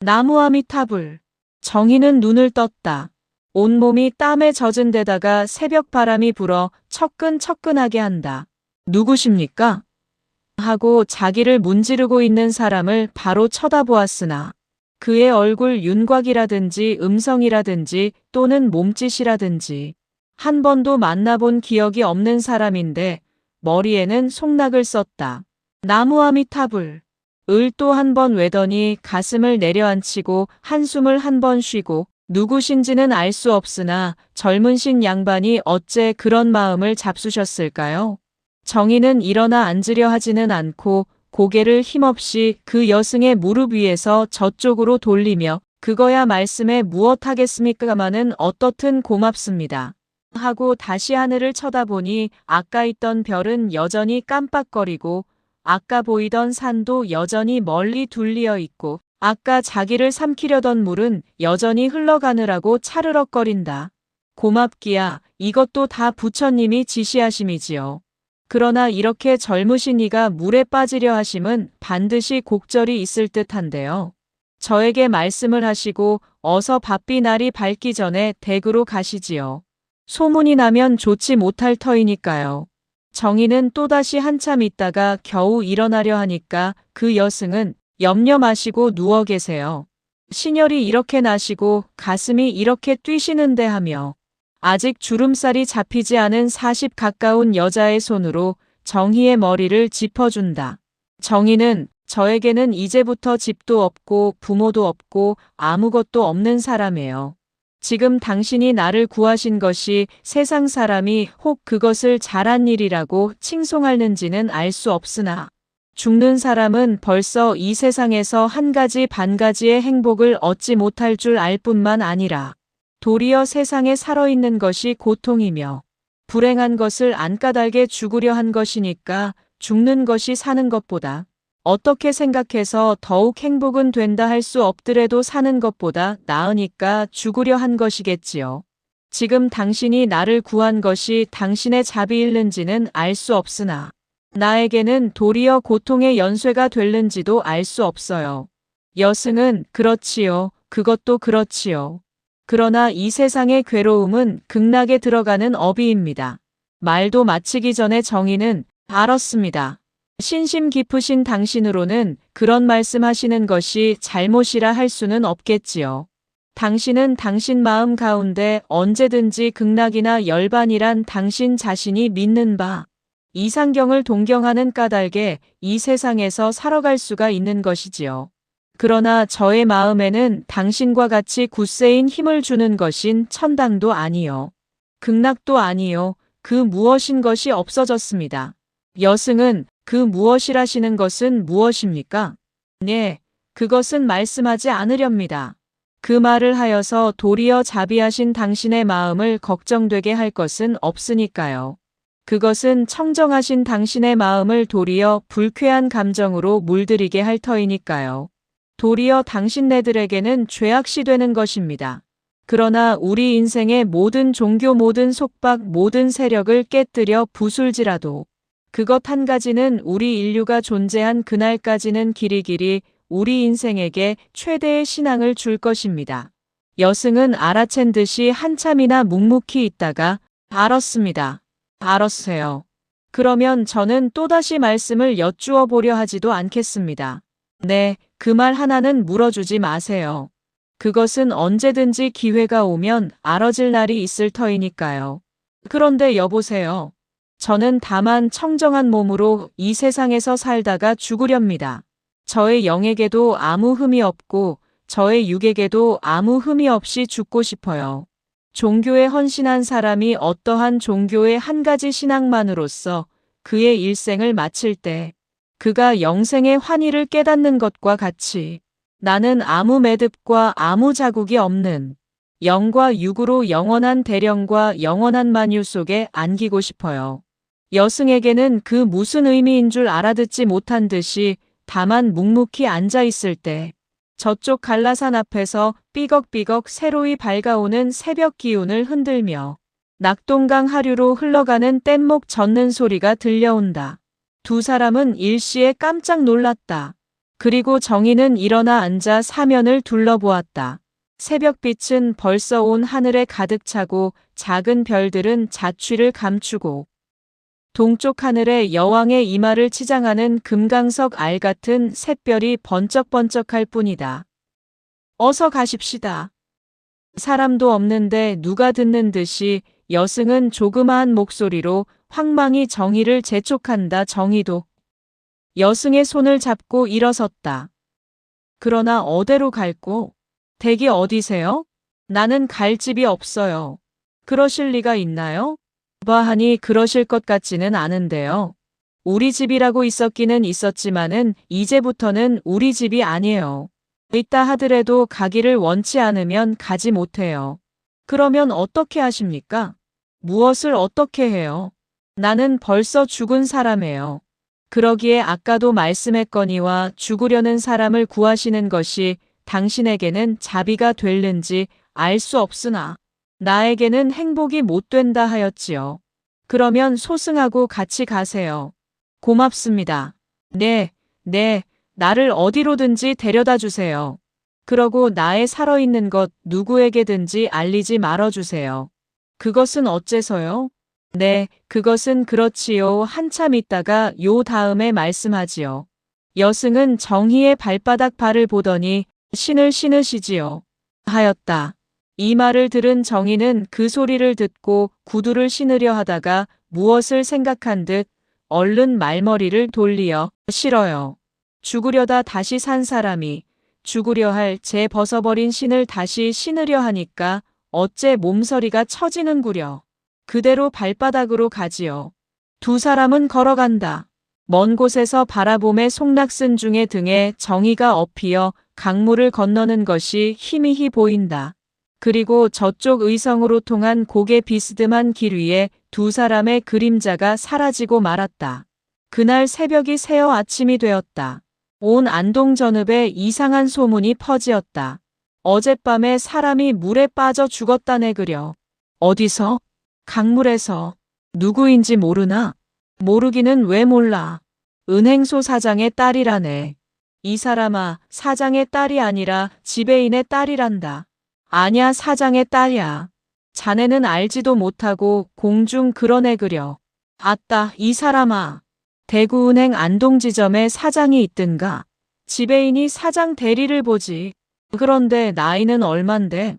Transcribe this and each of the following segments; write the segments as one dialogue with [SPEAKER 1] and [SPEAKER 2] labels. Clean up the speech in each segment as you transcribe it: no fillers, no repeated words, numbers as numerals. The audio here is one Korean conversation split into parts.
[SPEAKER 1] 나무아미타불. 정희는 눈을 떴다. 온몸이 땀에 젖은 데다가 새벽 바람이 불어 처끈처끈하게 한다. 누구십니까? 하고 자기를 문지르고 있는 사람을 바로 쳐다보았으나 그의 얼굴 윤곽이라든지 음성이라든지 또는 몸짓이라든지 한 번도 만나본 기억이 없는 사람인데 머리에는 송락을 썼다. 나무아미타불. 을 또 한 번 외더니 가슴을 내려앉히고 한숨을 한 번 쉬고 누구신지는 알 수 없으나 젊으신 양반이 어째 그런 마음을 잡수셨을까요? 정희는 일어나 앉으려 하지는 않고 고개를 힘없이 그 여승의 무릎 위에서 저쪽으로 돌리며 그거야 말씀에 무엇하겠습니까마는 어떻든 고맙습니다. 하고 다시 하늘을 쳐다보니 아까 있던 별은 여전히 깜빡거리고 아까 보이던 산도 여전히 멀리 둘리어 있고 아까 자기를 삼키려던 물은 여전히 흘러가느라고 차르륵거린다. 고맙기야 이것도 다 부처님이 지시하심이지요. 그러나 이렇게 젊으신 이가 물에 빠지려 하심은 반드시 곡절이 있을 듯한데요. 저에게 말씀을 하시고 어서 바삐 날이 밝기 전에 댁으로 가시지요. 소문이 나면 좋지 못할 터이니까요. 정희는 또다시 한참 있다가 겨우 일어나려 하니까 그 여승은 염려 마시고 누워 계세요. 신혈이 이렇게 나시고 가슴이 이렇게 뛰시는데 하며 아직 주름살이 잡히지 않은 40 가까운 여자의 손으로 정희의 머리를 짚어준다. 정희는 저에게는 이제부터 집도 없고 부모도 없고 아무것도 없는 사람이에요. 지금 당신이 나를 구하신 것이 세상 사람이 혹 그것을 잘한 일이라고 칭송하는지는 알 수 없으나 죽는 사람은 벌써 이 세상에서 한 가지 반 가지의 행복을 얻지 못할 줄 알 뿐만 아니라 도리어 세상에 살아있는 것이 고통이며 불행한 것을 안 까닭에 죽으려 한 것이니까 죽는 것이 사는 것보다 어떻게 생각해서 더욱 행복은 된다 할 수 없더라도 사는 것보다 나으니까 죽으려 한 것이겠지요. 지금 당신이 나를 구한 것이 당신의 자비일는지는 알 수 없으나 나에게는 도리어 고통의 연쇄가 될는지도 알 수 없어요. 여승은 그렇지요. 그것도 그렇지요. 그러나 이 세상의 괴로움은 극락에 들어가는 어비입니다. 말도 마치기 전에 정희는 알았습니다. 신심 깊으신 당신으로는 그런 말씀하시는 것이 잘못이라 할 수는 없겠지요. 당신은 당신 마음 가운데 언제든지 극락이나 열반이란 당신 자신이 믿는 바 이상경을 동경하는 까닭에 이 세상에서 살아갈 수가 있는 것이지요. 그러나 저의 마음에는 당신과 같이 굳세인 힘을 주는 것인 천당도 아니요. 극락도 아니요. 그 무엇인 것이 없어졌습니다. 여승은 그 무엇이라시는 것은 무엇입니까? 네, 그것은 말씀하지 않으렵니다. 그 말을 하여서 도리어 자비하신 당신의 마음을 걱정되게 할 것은 없으니까요. 그것은 청정하신 당신의 마음을 도리어 불쾌한 감정으로 물들이게 할 터이니까요. 도리어 당신네들에게는 죄악시 되는 것입니다. 그러나 우리 인생의 모든 종교 모든 속박 모든 세력을 깨뜨려 부술지라도 그것 한 가지는 우리 인류가 존재한 그날까지는 길이길이 우리 인생에게 최대의 신앙을 줄 것입니다. 여승은 알아챈 듯이 한참이나 묵묵히 있다가 알았습니다. 알았어요. 그러면 저는 또다시 말씀을 여쭈어 보려 하지도 않겠습니다. 네, 그 말 하나는 물어주지 마세요. 그것은 언제든지 기회가 오면 알아질 날이 있을 터이니까요. 그런데 여보세요. 저는 다만 청정한 몸으로 이 세상에서 살다가 죽으렵니다. 저의 영에게도 아무 흠이 없고 저의 육에게도 아무 흠이 없이 죽고 싶어요. 종교에 헌신한 사람이 어떠한 종교의 한 가지 신앙만으로써 그의 일생을 마칠 때 그가 영생의 환희를 깨닫는 것과 같이 나는 아무 매듭과 아무 자국이 없는 영과 육으로 영원한 대령과 영원한 만유 속에 안기고 싶어요. 여승에게는 그 무슨 의미인 줄 알아듣지 못한 듯이 다만 묵묵히 앉아 있을 때 저쪽 갈라산 앞에서 삐걱삐걱 새로이 밝아오는 새벽 기운을 흔들며 낙동강 하류로 흘러가는 뗏목 젓는 소리가 들려온다. 두 사람은 일시에 깜짝 놀랐다. 그리고 정희는 일어나 앉아 사면을 둘러보았다. 새벽빛은 벌써 온 하늘에 가득 차고 작은 별들은 자취를 감추고 동쪽 하늘에 여왕의 이마를 치장하는 금강석 알 같은 샛별이 번쩍번쩍할 뿐이다. 어서 가십시다. 사람도 없는데 누가 듣는 듯이 여승은 조그마한 목소리로 황망히 정희를 재촉한다. 정희도 여승의 손을 잡고 일어섰다. 그러나 어디로 갈꼬? 댁이 어디세요? 나는 갈 집이 없어요. 그러실 리가 있나요? 하니 그러실 것 같지는 않은데요. 우리 집이라고 있었기는 있었지만은 이제부터는 우리 집이 아니에요. 있다 하더라도 가기를 원치 않으면 가지 못해요. 그러면 어떻게 하십니까? 무엇을 어떻게 해요? 나는 벌써 죽은 사람이에요. 그러기에 아까도 말씀했거니와 죽으려는 사람을 구하시는 것이 당신에게는 자비가 될는지 알 수 없으나 나에게는 행복이 못 된다 하였지요. 그러면 소승하고 같이 가세요. 고맙습니다. 네, 나를 어디로든지 데려다 주세요. 그러고 나의 살아있는 것 누구에게든지 알리지 말아주세요. 그것은 어째서요? 네, 그것은 그렇지요. 한참 있다가 요 다음에 말씀하지요. 여승은 정희의 발바닥 발을 보더니 신을 신으시지요. 하였다. 이 말을 들은 정희는 그 소리를 듣고 구두를 신으려 하다가 무엇을 생각한 듯 얼른 말머리를 돌리어 싫어요. 죽으려다 다시 산 사람이 죽으려 할 제 벗어버린 신을 다시 신으려 하니까 어째 몸서리가 처지는구려. 그대로 발바닥으로 가지요. 두 사람은 걸어간다. 먼 곳에서 바라봄의 송락슨 중에 등에 정희가 엎이어 강물을 건너는 것이 희미히 보인다. 그리고 저쪽 의성으로 통한 고개 비스듬한 길 위에 두 사람의 그림자가 사라지고 말았다. 그날 새벽이 새어 아침이 되었다. 온 안동 전읍에 이상한 소문이 퍼지었다. 어젯밤에 사람이 물에 빠져 죽었다네 그려. 어디서? 강물에서. 누구인지 모르나? 모르기는 왜 몰라. 은행소 사장의 딸이라네. 이 사람아, 사장의 딸이 아니라 지배인의 딸이란다. 아냐, 사장의 딸이야. 자네는 알지도 못하고 공중 그런 애 그려. 아따, 이 사람아. 대구은행 안동지점에 사장이 있든가. 지배인이 사장 대리를 보지. 그런데 나이는 얼만데?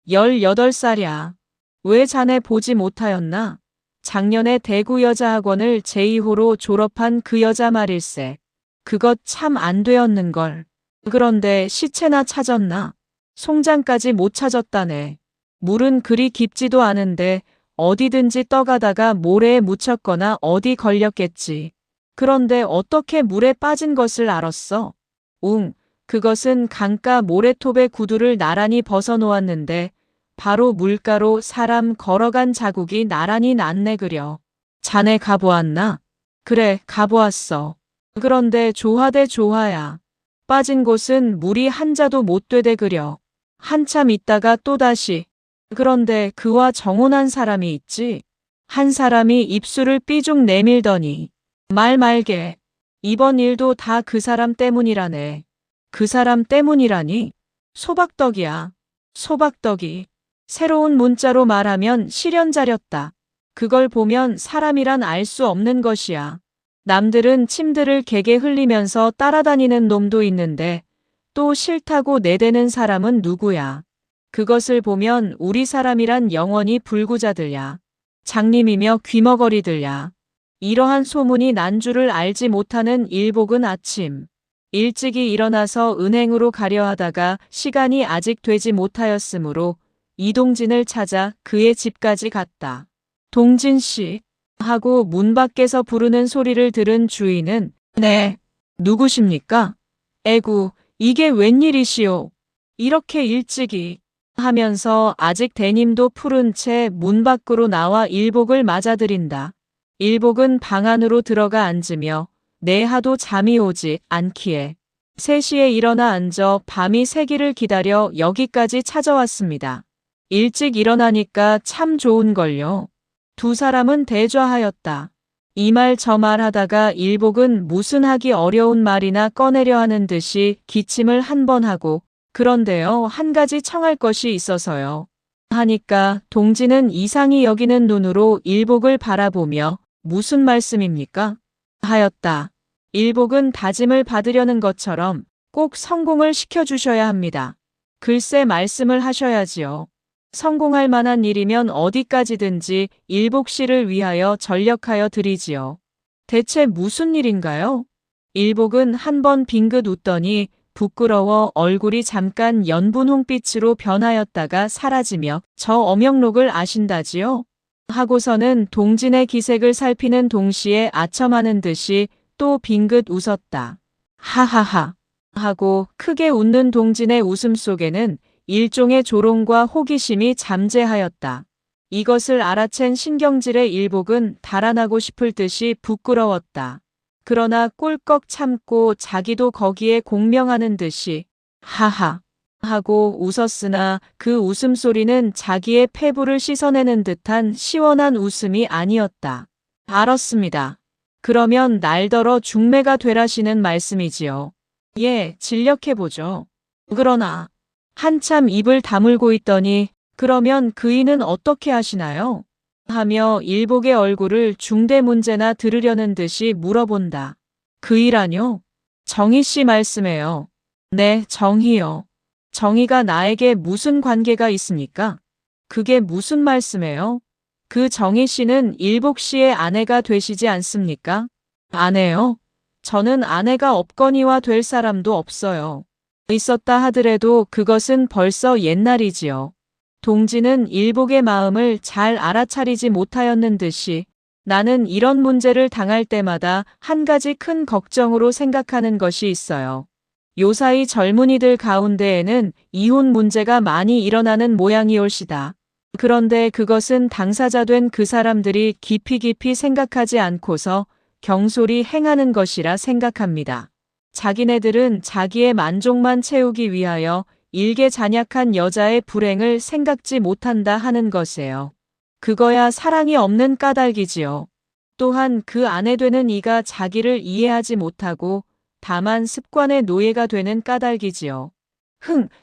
[SPEAKER 1] 18살이야. 왜 자네 보지 못하였나? 작년에 대구여자학원을 제2호로 졸업한 그 여자 말일세. 그것 참 안 되었는걸. 그런데 시체나 찾았나? 송장까지 못 찾았다네. 물은 그리 깊지도 않은데 어디든지 떠가다가 모래에 묻혔거나 어디 걸렸겠지. 그런데 어떻게 물에 빠진 것을 알았어? 그것은 강가 모래톱에 구두를 나란히 벗어놓았는데 바로 물가로 사람 걸어간 자국이 나란히 났네 그려. 자네 가보았나? 그래, 가보았어. 그런데 조하대 조하야. 빠진 곳은 물이 한 자도 못 되대 그려. 한참 있다가 또다시. 그런데 그와 정혼한 사람이 있지. 한 사람이 입술을 삐죽 내밀더니 말 말게. 이번 일도 다 그 사람 때문이라네. 그 사람 때문이라니? 소박덕이야. 소박덕이. 새로운 문자로 말하면 실연자렸다. 그걸 보면 사람이란 알 수 없는 것이야. 남들은 침들을 개게 흘리면서 따라다니는 놈도 있는데 또 싫다고 내대는 사람은 누구야. 그것을 보면 우리 사람이란 영원히 불구자들야. 장님이며 귀머거리들야. 이러한 소문이 난 줄을 알지 못하는 일복은 아침 일찍이 일어나서 은행으로 가려 하다가 시간이 아직 되지 못하였으므로 이동진을 찾아 그의 집까지 갔다. 동진 씨 하고 문 밖에서 부르는 소리를 들은 주인은 네, 누구십니까? 에구, 이게 웬일이시오? 이렇게 일찍이 하면서 아직 대님도 푸른 채 문 밖으로 나와 일복을 맞아들인다. 일복은 방 안으로 들어가 앉으며 내 하도 잠이 오지 않기에 3시에 일어나 앉아 밤이 새기를 기다려 여기까지 찾아왔습니다. 일찍 일어나니까 참 좋은걸요. 두 사람은 대좌하였다. 이 말 저 말 하다가 일복은 무슨 하기 어려운 말이나 꺼내려 하는 듯이 기침을 한 번 하고 그런데요, 한 가지 청할 것이 있어서요. 하니까 동지는 이상히 여기는 눈으로 일복을 바라보며 무슨 말씀입니까? 하였다. 일복은 다짐을 받으려는 것처럼 꼭 성공을 시켜주셔야 합니다. 글쎄 말씀을 하셔야지요. 성공할 만한 일이면 어디까지든지 일복 씨를 위하여 전력하여 드리지요. 대체 무슨 일인가요? 일복은 한 번 빙긋 웃더니 부끄러워 얼굴이 잠깐 연분 홍빛으로 변하였다가 사라지며 저 엄영록을 아신다지요? 하고서는 동진의 기색을 살피는 동시에 아첨하는 듯이 또 빙긋 웃었다. 하하하 하고 크게 웃는 동진의 웃음 속에는 일종의 조롱과 호기심이 잠재하였다. 이것을 알아챈 신경질의 일복은 달아나고 싶을 듯이 부끄러웠다. 그러나 꿀꺽 참고 자기도 거기에 공명하는 듯이 하하 하고 웃었으나 그 웃음소리는 자기의 폐부를 씻어내는 듯한 시원한 웃음이 아니었다. 알았습니다. 그러면 날더러 중매가 되라시는 말씀이지요. 예, 진력해보죠. 그러나 한참 입을 다물고 있더니 그러면 그이는 어떻게 하시나요? 하며 일복의 얼굴을 중대문제나 들으려는 듯이 물어본다. 그이라뇨? 정희 씨 말씀해요. 네, 정희요. 정희가 나에게 무슨 관계가 있습니까? 그게 무슨 말씀해요? 그 정희 씨는 일복 씨의 아내가 되시지 않습니까? 아내요? 저는 아내가 없거니와 될 사람도 없어요. 있었다 하더라도 그것은 벌써 옛날이지요. 동지는 일복의 마음을 잘 알아차리지 못하였는 듯이 나는 이런 문제를 당할 때마다 한 가지 큰 걱정으로 생각하는 것이 있어요. 요사이 젊은이들 가운데에는 이혼 문제가 많이 일어나는 모양이올시다. 그런데 그것은 당사자 된 그 사람들이 깊이 생각하지 않고서 경솔히 행하는 것이라 생각합니다. 자기네들은 자기의 만족만 채우기 위하여 일개 잔약한 여자의 불행을 생각지 못한다 하는 것이에요. 그거야 사랑이 없는 까닭이지요. 또한 그 아내 되는 이가 자기를 이해하지 못하고 다만 습관의 노예가 되는 까닭이지요.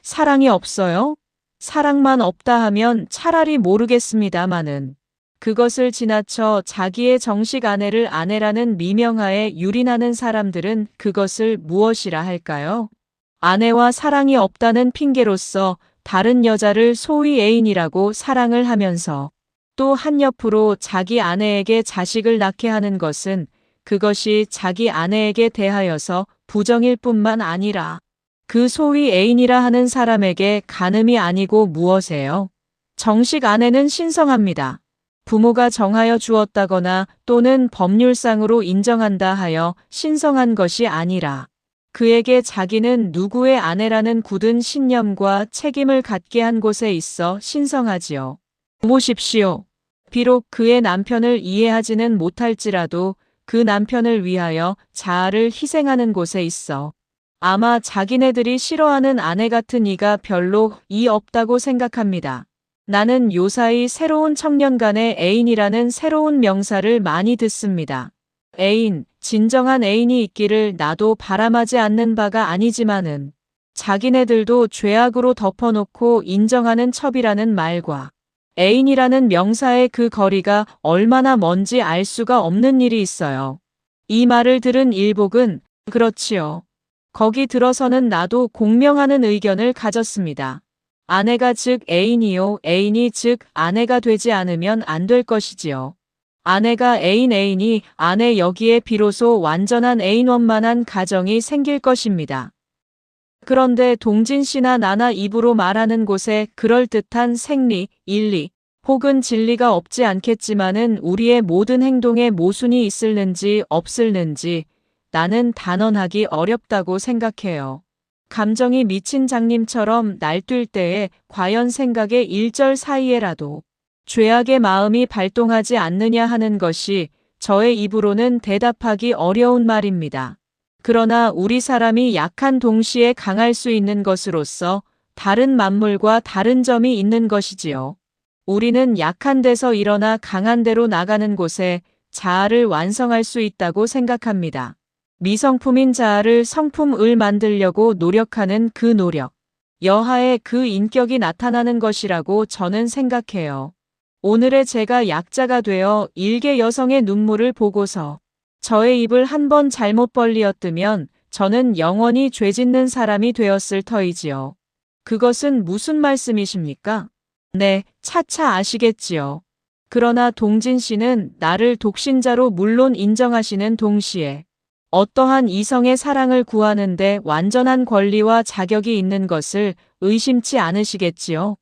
[SPEAKER 1] 사랑이 없어요? 사랑만 없다 하면 차라리 모르겠습니다마는 그것을 지나쳐 자기의 정식 아내를 아내라는 미명하에 유린하는 사람들은 그것을 무엇이라 할까요? 아내와 사랑이 없다는 핑계로서 다른 여자를 소위 애인이라고 사랑을 하면서 또 한옆으로 자기 아내에게 자식을 낳게 하는 것은 그것이 자기 아내에게 대하여서 부정일 뿐만 아니라 그 소위 애인이라 하는 사람에게 간음이 아니고 무엇이에요? 정식 아내는 신성합니다. 부모가 정하여 주었다거나 또는 법률상으로 인정한다 하여 신성한 것이 아니라 그에게 자기는 누구의 아내라는 굳은 신념과 책임을 갖게 한 곳에 있어 신성하지요. 보십시오. 비록 그의 남편을 이해하지는 못할지라도 그 남편을 위하여 자아를 희생하는 곳에 있어 아마 자기네들이 싫어하는 아내 같은 이가 별로 이 없다고 생각합니다. 나는 요사이 새로운 청년간의 애인이라는 새로운 명사를 많이 듣습니다. 애인, 진정한 애인이 있기를 나도 바람하지 않는 바가 아니지만은 자기네들도 죄악으로 덮어놓고 인정하는 첩이라는 말과 애인이라는 명사의 그 거리가 얼마나 먼지 알 수가 없는 일이 있어요. 이 말을 들은 일복은 그렇지요. 거기 들어서는 나도 공명하는 의견을 가졌습니다. 아내가 즉 애인이요, 애인이 즉 아내가 되지 않으면 안 될 것이지요. 아내가 애인이 아내 여기에 비로소 완전한 애인원만한 가정이 생길 것입니다. 그런데 동진 씨나 나나 입으로 말하는 곳에 그럴듯한 생리, 일리, 혹은 진리가 없지 않겠지만은 우리의 모든 행동에 모순이 있을는지 없을는지 나는 단언하기 어렵다고 생각해요. 감정이 미친 장님처럼 날뛸 때에 과연 생각의 일절 사이에라도 죄악의 마음이 발동하지 않느냐 하는 것이 저의 입으로는 대답하기 어려운 말입니다. 그러나 우리 사람이 약한 동시에 강할 수 있는 것으로서 다른 만물과 다른 점이 있는 것이지요. 우리는 약한 데서 일어나 강한 데로 나가는 곳에 자아를 완성할 수 있다고 생각합니다. 미성품인 자아를 성품을 만들려고 노력하는 그 노력. 여하의 그 인격이 나타나는 것이라고 저는 생각해요. 오늘의 제가 약자가 되어 일개 여성의 눈물을 보고서 저의 입을 한 번 잘못 벌리었다면 저는 영원히 죄짓는 사람이 되었을 터이지요. 그것은 무슨 말씀이십니까? 네, 차차 아시겠지요. 그러나 동진 씨는 나를 독신자로 물론 인정하시는 동시에 어떠한 이성의 사랑을 구하는데 완전한 권리와 자격이 있는 것을 의심치 않으시겠지요.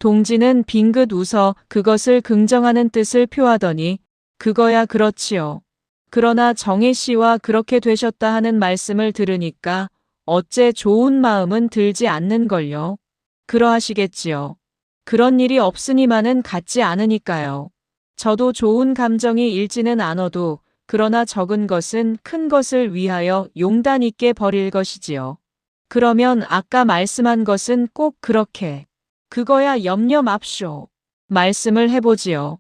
[SPEAKER 1] 동진은 빙긋 웃어 그것을 긍정하는 뜻을 표하더니 그거야 그렇지요. 그러나 정혜 씨와 그렇게 되셨다 하는 말씀을 들으니까 어째 좋은 마음은 들지 않는걸요. 그러하시겠지요. 그런 일이 없으니만은 같지 않으니까요. 저도 좋은 감정이 일지는 않아도 그러나 적은 것은 큰 것을 위하여 용단 있게 버릴 것이지요. 그러면 아까 말씀한 것은 꼭 그렇게 그거야 염려 맙쇼. 말씀을 해보지요.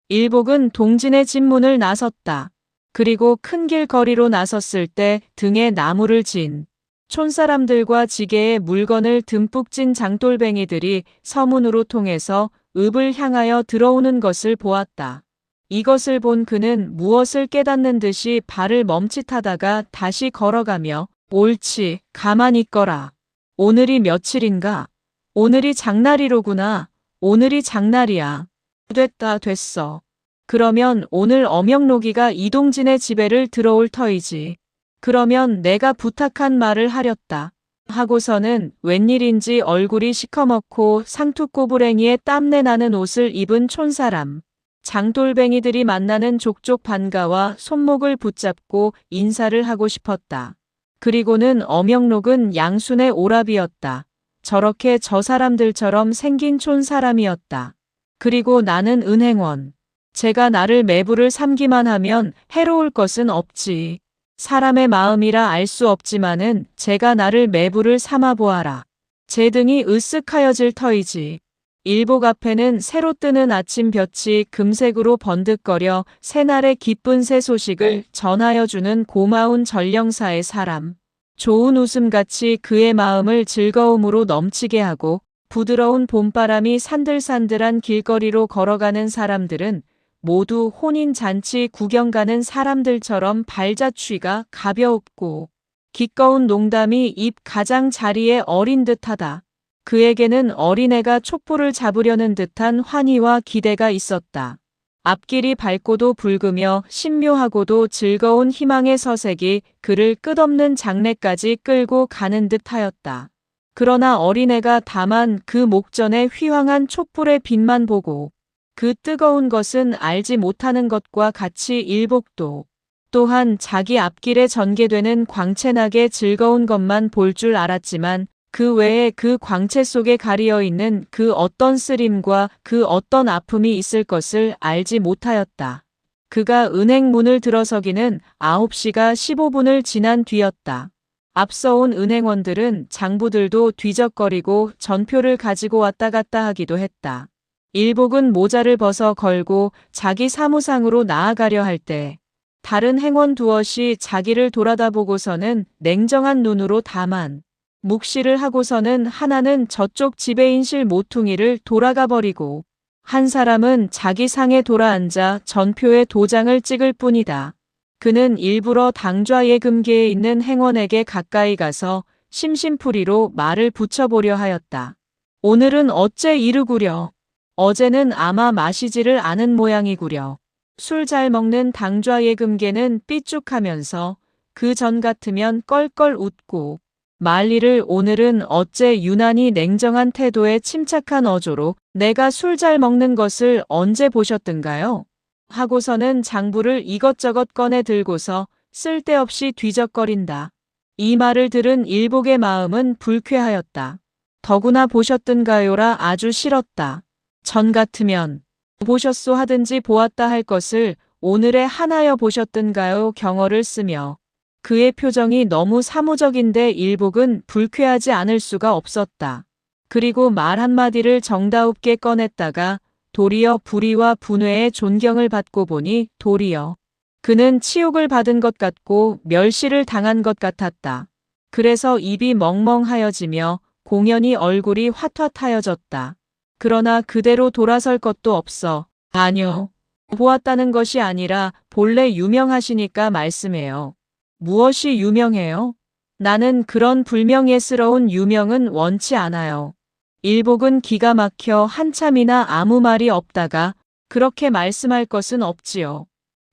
[SPEAKER 1] 일복은 동진의 집문을 나섰다. 그리고 큰 길거리로 나섰을 때 등에 나무를 진 촌사람들과 지게에 물건을 듬뿍 진 장돌뱅이들이 서문으로 통해서 읍을 향하여 들어오는 것을 보았다. 이것을 본 그는 무엇을 깨닫는 듯이 발을 멈칫하다가 다시 걸어가며 옳지, 가만히 있거라. 오늘이 며칠인가? 오늘이 장날이로구나. 오늘이 장날이야. 됐다, 됐어. 그러면 오늘 엄영록이가 이동진의 집에를 들어올 터이지. 그러면 내가 부탁한 말을 하렸다. 하고서는 웬일인지 얼굴이 시커멓고 상투꼬부랭이에 땀내 나는 옷을 입은 촌사람. 장돌뱅이들이 만나는 족족 반가와 손목을 붙잡고 인사를 하고 싶었다. 그리고는 엄영록은 양순의 오랍이었다. 저렇게 저 사람들처럼 생긴 촌사람이었다. 그리고 나는 은행원. 제가 나를 매부를 삼기만 하면 해로울 것은 없지. 사람의 마음이라 알 수 없지만은 제가 나를 매부를 삼아 보아라. 제 등이 으쓱하여질 터이지. 일복 앞에는 새로 뜨는 아침 볕이 금색으로 번득거려 새날의 기쁜 새 소식을 전하여 주는 고마운 전령사의 사람. 좋은 웃음같이 그의 마음을 즐거움으로 넘치게 하고 부드러운 봄바람이 산들산들한 길거리로 걸어가는 사람들은 모두 혼인잔치 구경 가는 사람들처럼 발자취가 가벼웠고 기꺼운 농담이 입 가장자리에 어린 듯하다. 그에게는 어린애가 촛불을 잡으려는 듯한 환희와 기대가 있었다. 앞길이 밝고도 붉으며 신묘하고도 즐거운 희망의 서색이 그를 끝없는 장래까지 끌고 가는 듯하였다. 그러나 어린애가 다만 그 목전의 휘황한 촛불의 빛만 보고 그 뜨거운 것은 알지 못하는 것과 같이 일복도 또한 자기 앞길에 전개되는 광채나게 즐거운 것만 볼 줄 알았지만 그 외에 그 광채 속에 가리어 있는 그 어떤 쓰림과 그 어떤 아픔이 있을 것을 알지 못하였다. 그가 은행 문을 들어서기는 9시가 15분을 지난 뒤였다. 앞서 온 은행원들은 장부들도 뒤적거리고 전표를 가지고 왔다 갔다 하기도 했다. 일복은 모자를 벗어 걸고 자기 사무상으로 나아가려 할 때 다른 행원 두엇이 자기를 돌아다보고서는 냉정한 눈으로 다만 묵시를 하고서는 하나는 저쪽 지배인실 모퉁이를 돌아가 버리고 한 사람은 자기 상에 돌아앉아 전표에 도장을 찍을 뿐이다. 그는 일부러 당좌예금계에 있는 행원에게 가까이 가서 심심풀이로 말을 붙여보려 하였다. 오늘은 어째 이르구려. 어제는 아마 마시지를 않은 모양이구려. 술 잘 먹는 당좌예금계는 삐죽하면서 그 전 같으면 껄껄 웃고 말리를 오늘은 어째 유난히 냉정한 태도에 침착한 어조로 내가 술 잘 먹는 것을 언제 보셨던가요? 하고서는 장부를 이것저것 꺼내 들고서 쓸데없이 뒤적거린다. 이 말을 들은 일복의 마음은 불쾌하였다. 더구나 보셨던가요라 아주 싫었다. 전 같으면 보셨소 하든지 보았다 할 것을 오늘에 하나여 보셨던가요 경어를 쓰며 그의 표정이 너무 사무적인데 일복은 불쾌하지 않을 수가 없었다. 그리고 말 한마디를 정다웁게 꺼냈다가 도리어 불의와 분회의 존경을 받고 보니 도리어 그는 치욕을 받은 것 같고 멸시를 당한 것 같았다. 그래서 입이 멍멍하여지며 공연히 얼굴이 화텄하여졌다. 그러나 그대로 돌아설 것도 없어. 아니요. 보았다는 것이 아니라 본래 유명하시니까 말씀해요. 무엇이 유명해요? 나는 그런 불명예스러운 유명은 원치 않아요. 일복은 기가 막혀 한참이나 아무 말이 없다가 그렇게 말씀할 것은 없지요.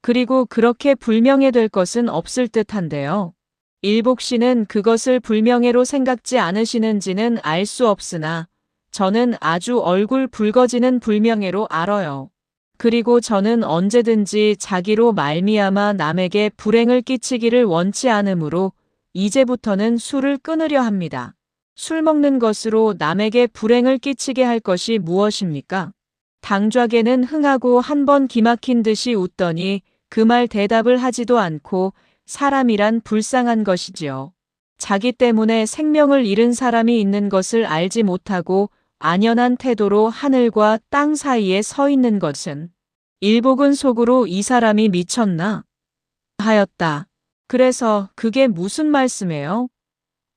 [SPEAKER 1] 그리고 그렇게 불명예 될 것은 없을 듯한데요. 일복 씨는 그것을 불명예로 생각지 않으시는지는 알 수 없으나 저는 아주 얼굴 붉어지는 불명예로 알아요. 그리고 저는 언제든지 자기로 말미암아 남에게 불행을 끼치기를 원치 않으므로 이제부터는 술을 끊으려 합니다. 술 먹는 것으로 남에게 불행을 끼치게 할 것이 무엇입니까? 당좌계는 흥하고 한 번 기막힌 듯이 웃더니 그 말 대답을 하지도 않고 사람이란 불쌍한 것이지요. 자기 때문에 생명을 잃은 사람이 있는 것을 알지 못하고 안연한 태도로 하늘과 땅 사이에 서 있는 것은 일복은 속으로 이 사람이 미쳤나? 하였다. 그래서 그게 무슨 말씀이에요?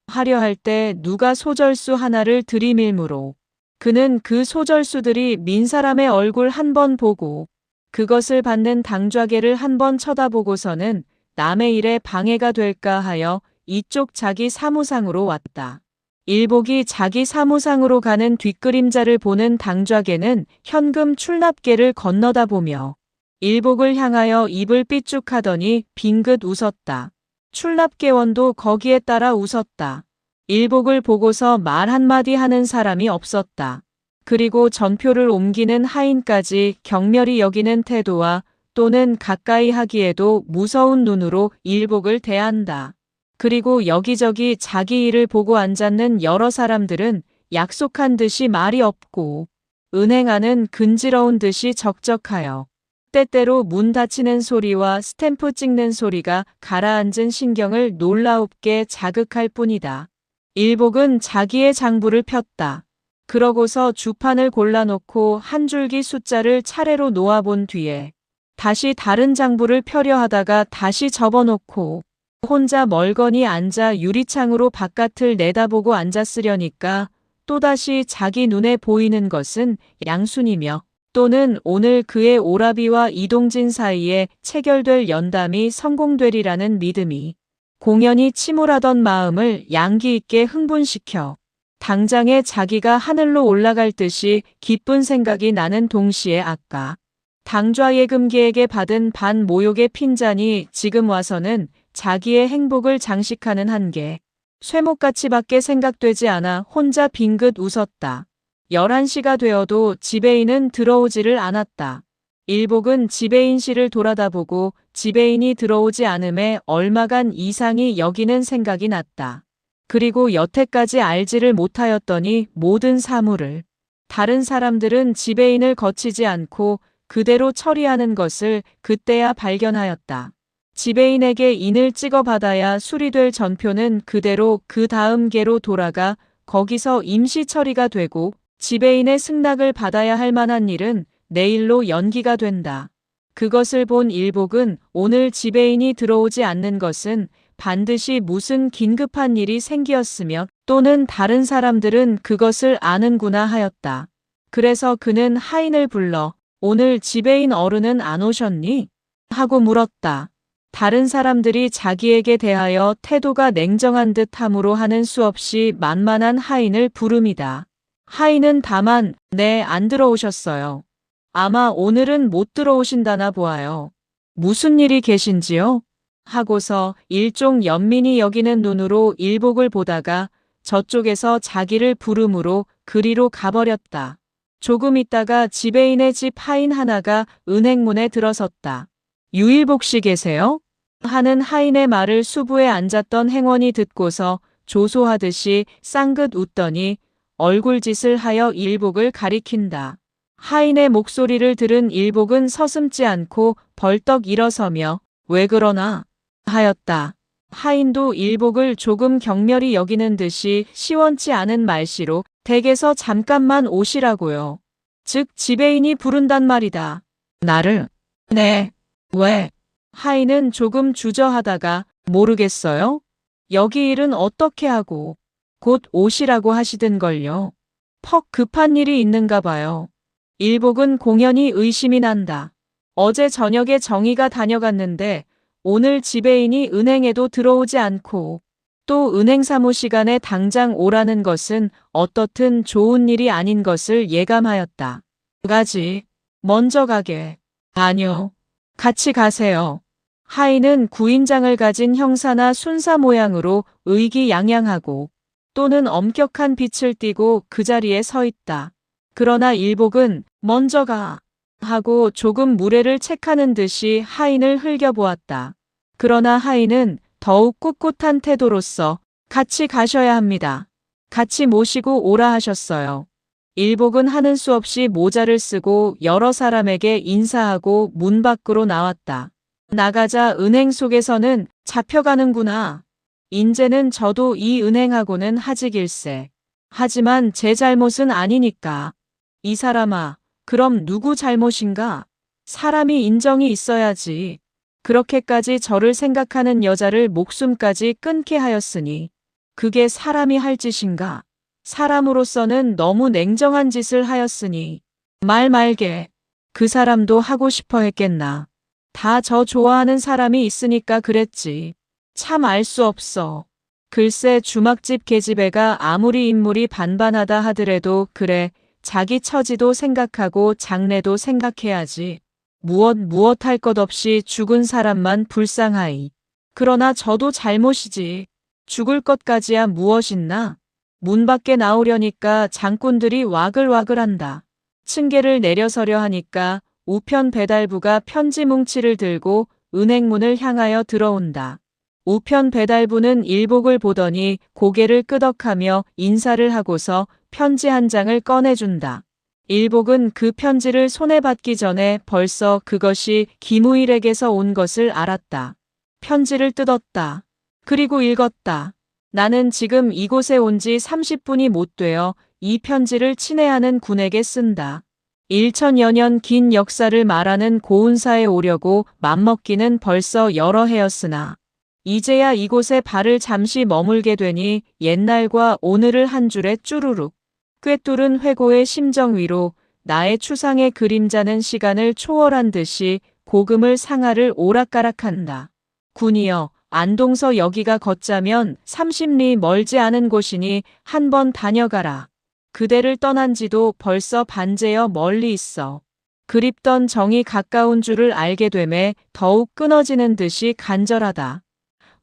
[SPEAKER 1] 하려 할 때 누가 소절수 하나를 들이밀므로 그는 그 소절수들이 민 사람의 얼굴 한 번 보고 그것을 받는 당좌계를 한 번 쳐다보고서는 남의 일에 방해가 될까 하여 이쪽 자기 사무상으로 왔다. 일복이 자기 사무상으로 가는 뒷그림자를 보는 당좌계는 현금 출납계를 건너다 보며 일복을 향하여 입을 삐죽하더니 빙긋 웃었다. 출납계원도 거기에 따라 웃었다. 일복을 보고서 말 한마디 하는 사람이 없었다. 그리고 전표를 옮기는 하인까지 경멸히 여기는 태도와 또는 가까이 하기에도 무서운 눈으로 일복을 대한다. 그리고 여기저기 자기 일을 보고 앉았는 여러 사람들은 약속한 듯이 말이 없고 은행 안은 근지러운 듯이 적적하여 때때로 문 닫히는 소리와 스탬프 찍는 소리가 가라앉은 신경을 놀라웁게 자극할 뿐이다. 일복은 자기의 장부를 폈다. 그러고서 주판을 골라놓고 한 줄기 숫자를 차례로 놓아본 뒤에 다시 다른 장부를 펴려 하다가 다시 접어놓고 혼자 멀거니 앉아 유리창으로 바깥을 내다보고 앉았으려니까 또다시 자기 눈에 보이는 것은 양순이며 또는 오늘 그의 오라비와 이동진 사이에 체결될 연담이 성공되리라는 믿음이 공연히 침울하던 마음을 양기 있게 흥분시켜 당장에 자기가 하늘로 올라갈 듯이 기쁜 생각이 나는 동시에 아까 당좌 예금계에게 받은 반 모욕의 핀잔이 지금 와서는 자기의 행복을 장식하는 한계 쇠목같이밖에 생각되지 않아 혼자 빙긋 웃었다. 11시가 되어도 지배인은 들어오지를 않았다. 일복은 지배인실을 돌아다보고 지배인이 들어오지 않음에 얼마간 이상히 여기는 생각이 났다. 그리고 여태까지 알지를 못하였더니 모든 사물을 다른 사람들은 지배인을 거치지 않고 그대로 처리하는 것을 그때야 발견하였다. 지배인에게 인을 찍어받아야 수리될 전표는 그대로 그 다음 계로 돌아가 거기서 임시 처리가 되고 지배인의 승낙을 받아야 할 만한 일은 내일로 연기가 된다. 그것을 본 일복은 오늘 지배인이 들어오지 않는 것은 반드시 무슨 긴급한 일이 생기었으며 또는 다른 사람들은 그것을 아는구나 하였다. 그래서 그는 하인을 불러 오늘 지배인 어른은 안 오셨니? 하고 물었다. 다른 사람들이 자기에게 대하여 태도가 냉정한 듯함으로 하는 수없이 만만한 하인을 부름이다. 하인은 다만 네, 안 들어오셨어요. 아마 오늘은 못 들어오신다나 보아요. 무슨 일이 계신지요? 하고서 일종 연민이 여기는 눈으로 일복을 보다가 저쪽에서 자기를 부름으로 그리로 가버렸다. 조금 있다가 지배인의 집 하인 하나가 은행문에 들어섰다. 유일복 씨 계세요? 하는 하인의 말을 수부에 앉았던 행원이 듣고서 조소하듯이 쌍긋 웃더니 얼굴짓을 하여 일복을 가리킨다. 하인의 목소리를 들은 일복은 서슴지 않고 벌떡 일어서며 왜 그러나? 하였다. 하인도 일복을 조금 경멸히 여기는 듯이 시원치 않은 말씨로 댁에서 잠깐만 오시라고요. 즉 지배인이 부른단 말이다. 나를? 네. 왜? 하인은 조금 주저하다가 모르겠어요. 여기 일은 어떻게 하고 곧 오시라고 하시던걸요. 퍽 급한 일이 있는가 봐요. 일복은 공연히 의심이 난다. 어제 저녁에 정희가 다녀갔는데 오늘 지배인이 은행에도 들어오지 않고 또 은행 사무 시간에 당장 오라는 것은 어떻든 좋은 일이 아닌 것을 예감하였다. 가지. 먼저 가게. 아니요. 같이 가세요. 하인은 구인장을 가진 형사나 순사 모양으로 의기양양하고 또는 엄격한 빛을 띠고 그 자리에 서 있다. 그러나 일복은 먼저 가 하고 조금 무례를 책하는 듯이 하인을 흘겨보았다. 그러나 하인은 더욱 꿋꿋한 태도로서 같이 가셔야 합니다. 같이 모시고 오라 하셨어요. 일복은 하는 수 없이 모자를 쓰고 여러 사람에게 인사하고 문 밖으로 나왔다. 나가자 은행 속에서는 잡혀가는구나. 인제는 저도 이 은행하고는 하직일세. 하지만 제 잘못은 아니니까. 이 사람아, 그럼 누구 잘못인가? 사람이 인정이 있어야지. 그렇게까지 저를 생각하는 여자를 목숨까지 끊게 하였으니 그게 사람이 할 짓인가? 사람으로서는 너무 냉정한 짓을 하였으니 말 말게. 그 사람도 하고 싶어 했겠나. 다 저 좋아하는 사람이 있으니까 그랬지. 참 알 수 없어. 글쎄 주막집 계집애가 아무리 인물이 반반하다 하더라도 그래 자기 처지도 생각하고 장래도 생각해야지. 무엇 할 것 없이 죽은 사람만 불쌍하이. 그러나 저도 잘못이지. 죽을 것까지야 무엇있나. 문 밖에 나오려니까 장꾼들이 와글와글한다. 층계를 내려서려 하니까 우편 배달부가 편지 뭉치를 들고 은행문을 향하여 들어온다. 우편 배달부는 일복을 보더니 고개를 끄덕하며 인사를 하고서 편지 한 장을 꺼내준다. 일복은 그 편지를 손에 받기 전에 벌써 그것이 김우일에게서 온 것을 알았다. 편지를 뜯었다. 그리고 읽었다. 나는 지금 이곳에 온 지 30분이 못 되어 이 편지를 친애하는 군에게 쓴다. 1000여 년 긴 역사를 말하는 고운사에 오려고 맘먹기는 벌써 여러 해였으나 이제야 이곳에 발을 잠시 머물게 되니 옛날과 오늘을 한 줄에 쭈루룩 꿰뚫은 회고의 심정 위로 나의 추상의 그림자는 시간을 초월한 듯이 고금을 상하를 오락가락한다. 군이여 안동서 여기가 걷자면 30리 멀지 않은 곳이니 한번 다녀가라. 그대를 떠난 지도 벌써 반제여 멀리 있어. 그립던 정이 가까운 줄을 알게 되매 더욱 끊어지는 듯이 간절하다.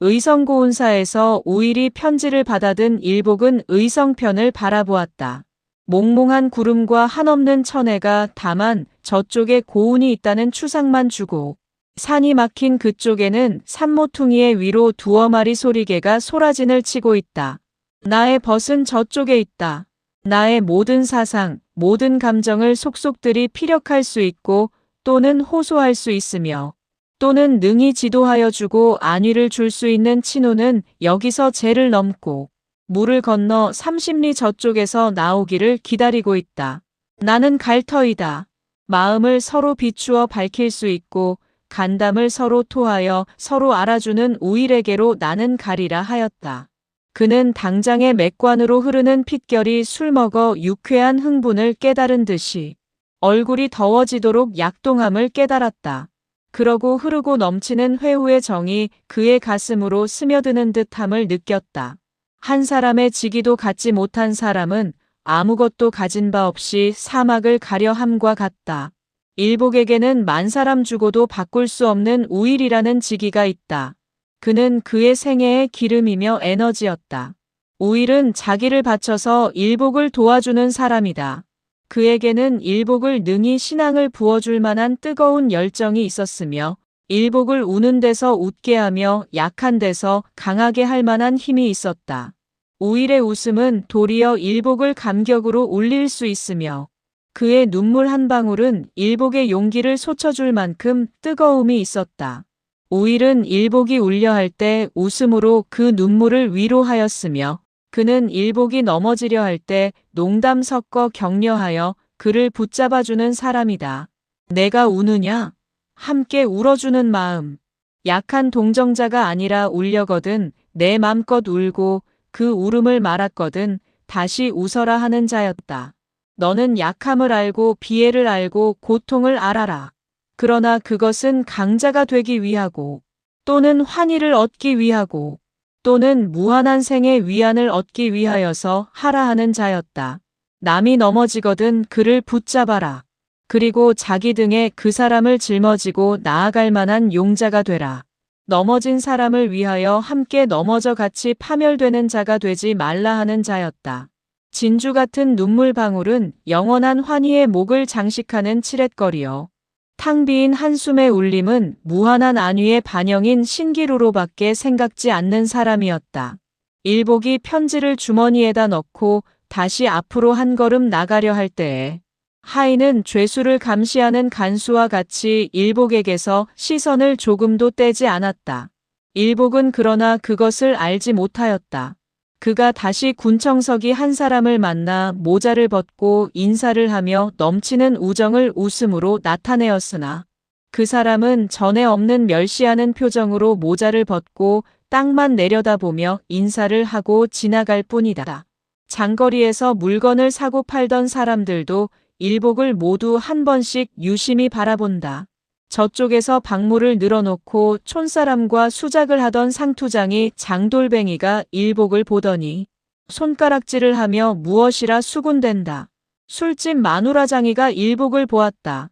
[SPEAKER 1] 의성고운사에서 우일이 편지를 받아든 일복은 의성편을 바라보았다. 몽몽한 구름과 한없는 천해가 다만 저쪽에 고운이 있다는 추상만 주고 산이 막힌 그쪽에는 산모퉁이의 위로 두어 마리 소리개가 소라진을 치고 있다. 나의 벗은 저쪽에 있다. 나의 모든 사상, 모든 감정을 속속들이 피력할 수 있고 또는 호소할 수 있으며 또는 능히 지도하여 주고 안위를 줄 수 있는 친우는 여기서 제를 넘고 물을 건너 30리 저쪽에서 나오기를 기다리고 있다. 나는 갈 터이다. 마음을 서로 비추어 밝힐 수 있고 간담을 서로 토하여 서로 알아주는 우일에게로 나는 가리라 하였다. 그는 당장의 맥관으로 흐르는 핏결이 술 먹어 유쾌한 흥분을 깨달은 듯이 얼굴이 더워지도록 약동함을 깨달았다. 그러고 흐르고 넘치는 회후의 정이 그의 가슴으로 스며드는 듯함을 느꼈다. 한 사람의 지기도 갖지 못한 사람은 아무것도 가진 바 없이 사막을 가려 함과 같다. 일복에게는 만 사람 주고도 바꿀 수 없는 우일이라는 직위가 있다. 그는 그의 생애의 기름이며 에너지였다. 우일은 자기를 바쳐서 일복을 도와주는 사람이다. 그에게는 일복을 능히 신앙을 부어줄 만한 뜨거운 열정이 있었으며 일복을 우는 데서 웃게 하며 약한 데서 강하게 할 만한 힘이 있었다. 우일의 웃음은 도리어 일복을 감격으로 울릴 수 있으며 그의 눈물 한 방울은 일복의 용기를 솟쳐줄 만큼 뜨거움이 있었다. 우일은 일복이 울려 할 때 웃음으로 그 눈물을 위로하였으며 그는 일복이 넘어지려 할 때 농담 섞어 격려하여 그를 붙잡아주는 사람이다. 내가 우느냐? 함께 울어주는 마음. 약한 동정자가 아니라 울려거든 내 맘껏 울고 그 울음을 말았거든 다시 웃어라 하는 자였다. 너는 약함을 알고 비애를 알고 고통을 알아라. 그러나 그것은 강자가 되기 위하고 또는 환희를 얻기 위하고 또는 무한한 생의 위안을 얻기 위하여서 하라 하는 자였다. 남이 넘어지거든 그를 붙잡아라. 그리고 자기 등에 그 사람을 짊어지고 나아갈 만한 용자가 되라. 넘어진 사람을 위하여 함께 넘어져 같이 파멸되는 자가 되지 말라 하는 자였다. 진주 같은 눈물 방울은 영원한 환희의 목을 장식하는 칠했거리요. 탕비인 한숨의 울림은 무한한 안위의 반영인 신기루로밖에 생각지 않는 사람이었다. 일복이 편지를 주머니에다 넣고 다시 앞으로 한 걸음 나가려 할 때에 하인은 죄수를 감시하는 간수와 같이 일복에게서 시선을 조금도 떼지 않았다. 일복은 그러나 그것을 알지 못하였다. 그가 다시 군청석이 한 사람을 만나 모자를 벗고 인사를 하며 넘치는 우정을 웃음으로 나타내었으나 그 사람은 전에 없는 멸시하는 표정으로 모자를 벗고 땅만 내려다보며 인사를 하고 지나갈 뿐이다. 장거리에서 물건을 사고 팔던 사람들도 일복을 모두 한 번씩 유심히 바라본다. 저쪽에서 박물을 늘어놓고 촌사람과 수작을 하던 상투장이 장돌뱅이가 일복을 보더니 손가락질을 하며 무엇이라 수군댄다. 술집 마누라장이가 일복을 보았다.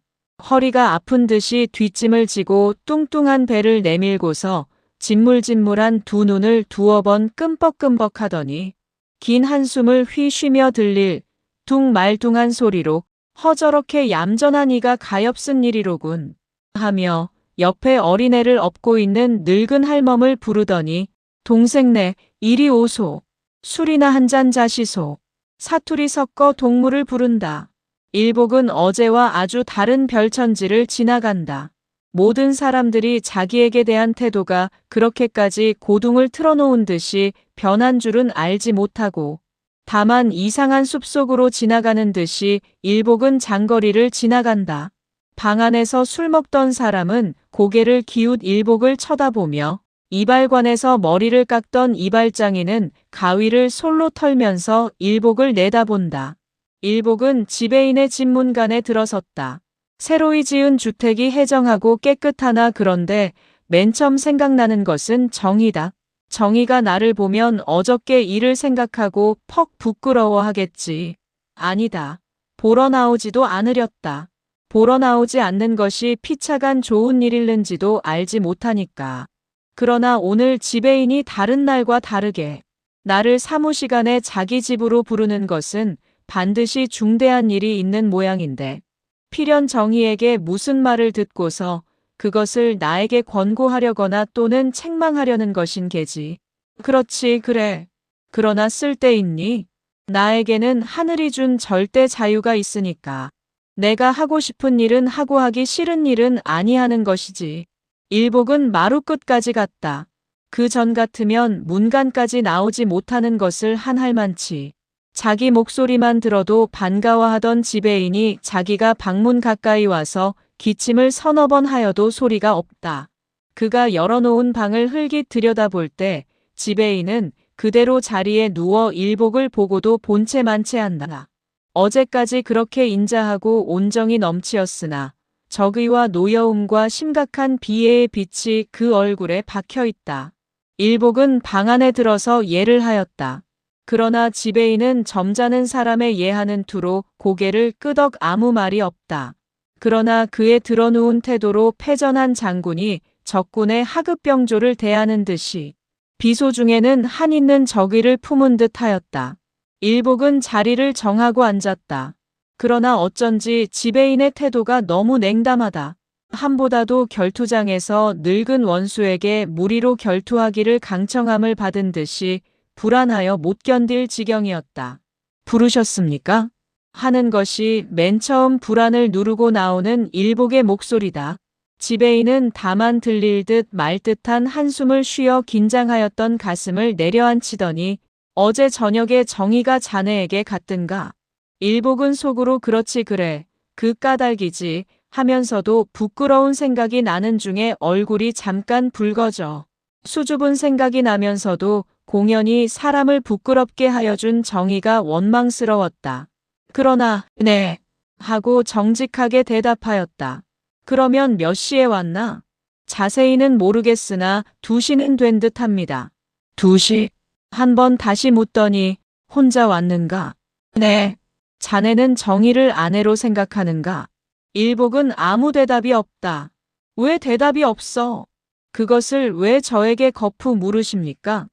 [SPEAKER 1] 허리가 아픈 듯이 뒷짐을 지고 뚱뚱한 배를 내밀고서 진물진물한 두 눈을 두어 번 끔뻑끔뻑 하더니 긴 한숨을 휘 쉬며 들릴 둥말둥한 소리로 허저렇게 얌전한 이가 가엾은 일이로군 하며 옆에 어린애를 업고 있는 늙은 할멈을 부르더니 동생네 이리 오소. 술이나 한 잔 자시소. 사투리 섞어 동무를 부른다. 일복은 어제와 아주 다른 별천지를 지나간다. 모든 사람들이 자기에게 대한 태도가 그렇게까지 고둥을 틀어놓은 듯이 변한 줄은 알지 못하고 다만 이상한 숲속으로 지나가는 듯이 일복은 장거리를 지나간다. 방 안에서 술 먹던 사람은 고개를 기웃 일복을 쳐다보며 이발관에서 머리를 깎던 이발장이는 가위를 솔로 털면서 일복을 내다본다. 일복은 지배인의 집문간에 들어섰다. 새로이 지은 주택이 해정하고 깨끗하나 그런데 맨 처음 생각나는 것은 정이다. 정이가 나를 보면 어저께 일을 생각하고 퍽 부끄러워하겠지. 아니다. 보러 나오지도 않으렸다. 보러 나오지 않는 것이 피차간 좋은 일일는지도 알지 못하니까. 그러나 오늘 지배인이 다른 날과 다르게 나를 사무시간에 자기 집으로 부르는 것은 반드시 중대한 일이 있는 모양인데 필연 정의에게 무슨 말을 듣고서 그것을 나에게 권고하려거나 또는 책망하려는 것인 게지. 그렇지 그래. 그러나 쓸데있니? 나에게는 하늘이 준 절대 자유가 있으니까. 내가 하고 싶은 일은 하고 하기 싫은 일은 아니하는 것이지. 일복은 마루 끝까지 갔다. 그 전 같으면 문간까지 나오지 못하는 것을 한할만치. 자기 목소리만 들어도 반가워하던 지배인이 자기가 방문 가까이 와서 기침을 서너 번 하여도 소리가 없다. 그가 열어놓은 방을 흘깃 들여다볼 때 지배인은 그대로 자리에 누워 일복을 보고도 본체만체한다. 어제까지 그렇게 인자하고 온정이 넘치었으나 적의와 노여움과 심각한 비애의 빛이 그 얼굴에 박혀있다. 일복은 방 안에 들어서 예를 하였다. 그러나 지배인은 점잖은 사람의 예하는 투로 고개를 끄덕 아무 말이 없다. 그러나 그의 드러누운 태도로 패전한 장군이 적군의 하급병조를 대하는 듯이 비소 중에는 한 있는 적의를 품은 듯 하였다. 일복은 자리를 정하고 앉았다. 그러나 어쩐지 지배인의 태도가 너무 냉담하다. 함보다도 결투장에서 늙은 원수에게 무리로 결투하기를 강청함을 받은 듯이 불안하여 못 견딜 지경이었다. 부르셨습니까? 하는 것이 맨 처음 불안을 누르고 나오는 일복의 목소리다. 지배인은 다만 들릴 듯 말 듯한 한숨을 쉬어 긴장하였던 가슴을 내려앉히더니 어제 저녁에 정의가 자네에게 갔든가. 일복은 속으로 그렇지 그래. 그 까닭이지 하면서도 부끄러운 생각이 나는 중에 얼굴이 잠깐 붉어져 수줍은 생각이 나면서도 공연히 사람을 부끄럽게 하여 준 정희가 원망스러웠다. 그러나 네 하고 정직하게 대답하였다. 그러면 몇 시에 왔나? 자세히는 모르겠으나 2시는 된 듯합니다. 2시? 한 번 다시 묻더니 혼자 왔는가? 네. 자네는 정희를 아내로 생각하는가? 일복은 아무 대답이 없다. 왜 대답이 없어? 그것을 왜 저에게 거푸 물으십니까?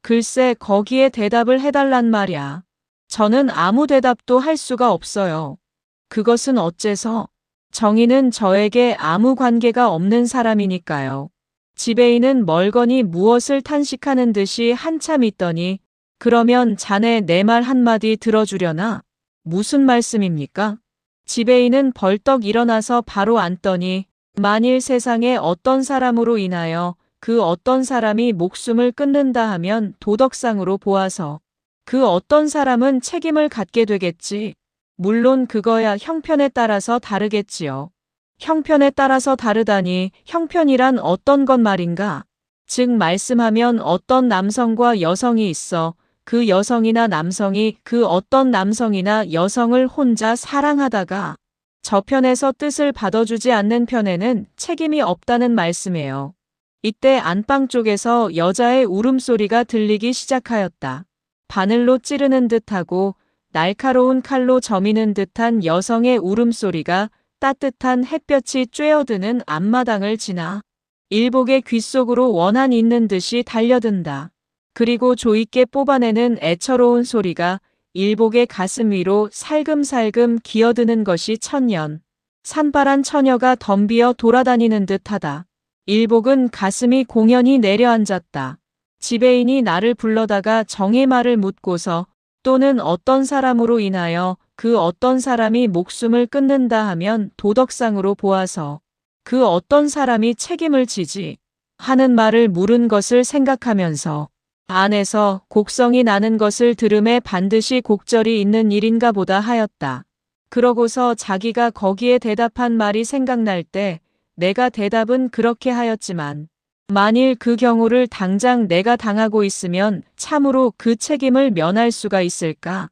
[SPEAKER 1] 글쎄 거기에 대답을 해달란 말이야. 저는 아무 대답도 할 수가 없어요. 그것은 어째서? 정희는 저에게 아무 관계가 없는 사람이니까요. 지배인은 멀거니 무엇을 탄식하는 듯이 한참 있더니 그러면 자네 내 말 한마디 들어주려나? 무슨 말씀입니까? 지배인은 벌떡 일어나서 바로 앉더니 만일 세상에 어떤 사람으로 인하여 그 어떤 사람이 목숨을 끊는다 하면 도덕상으로 보아서 그 어떤 사람은 책임을 갖게 되겠지. 물론 그거야 형편에 따라서 다르겠지요. 형편에 따라서 다르다니 형편이란 어떤 것 말인가? 즉 말씀하면 어떤 남성과 여성이 있어 그 여성이나 남성이 그 어떤 남성이나 여성을 혼자 사랑하다가 저편에서 뜻을 받아주지 않는 편에는 책임이 없다는 말씀이에요. 이때 안방 쪽에서 여자의 울음소리가 들리기 시작하였다. 바늘로 찌르는 듯하고 날카로운 칼로 저미는 듯한 여성의 울음소리가 따뜻한 햇볕이 쬐어드는 앞마당을 지나 일복의 귓속으로 원한 있는 듯이 달려든다. 그리고 조있게 뽑아내는 애처로운 소리가 일복의 가슴 위로 살금살금 기어드는 것이 천년. 산발한 처녀가 덤비어 돌아다니는 듯하다. 일복은 가슴이 공연히 내려앉았다. 지배인이 나를 불러다가 정의 말을 묻고서 또는 어떤 사람으로 인하여 그 어떤 사람이 목숨을 끊는다 하면 도덕상으로 보아서 그 어떤 사람이 책임을 지지 하는 말을 물은 것을 생각하면서 안에서 곡성이 나는 것을 들음에 반드시 곡절이 있는 일인가 보다 하였다. 그러고서 자기가 거기에 대답한 말이 생각날 때 내가 대답은 그렇게 하였지만 만일 그 경우를 당장 내가 당하고 있으면 참으로 그 책임을 면할 수가 있을까?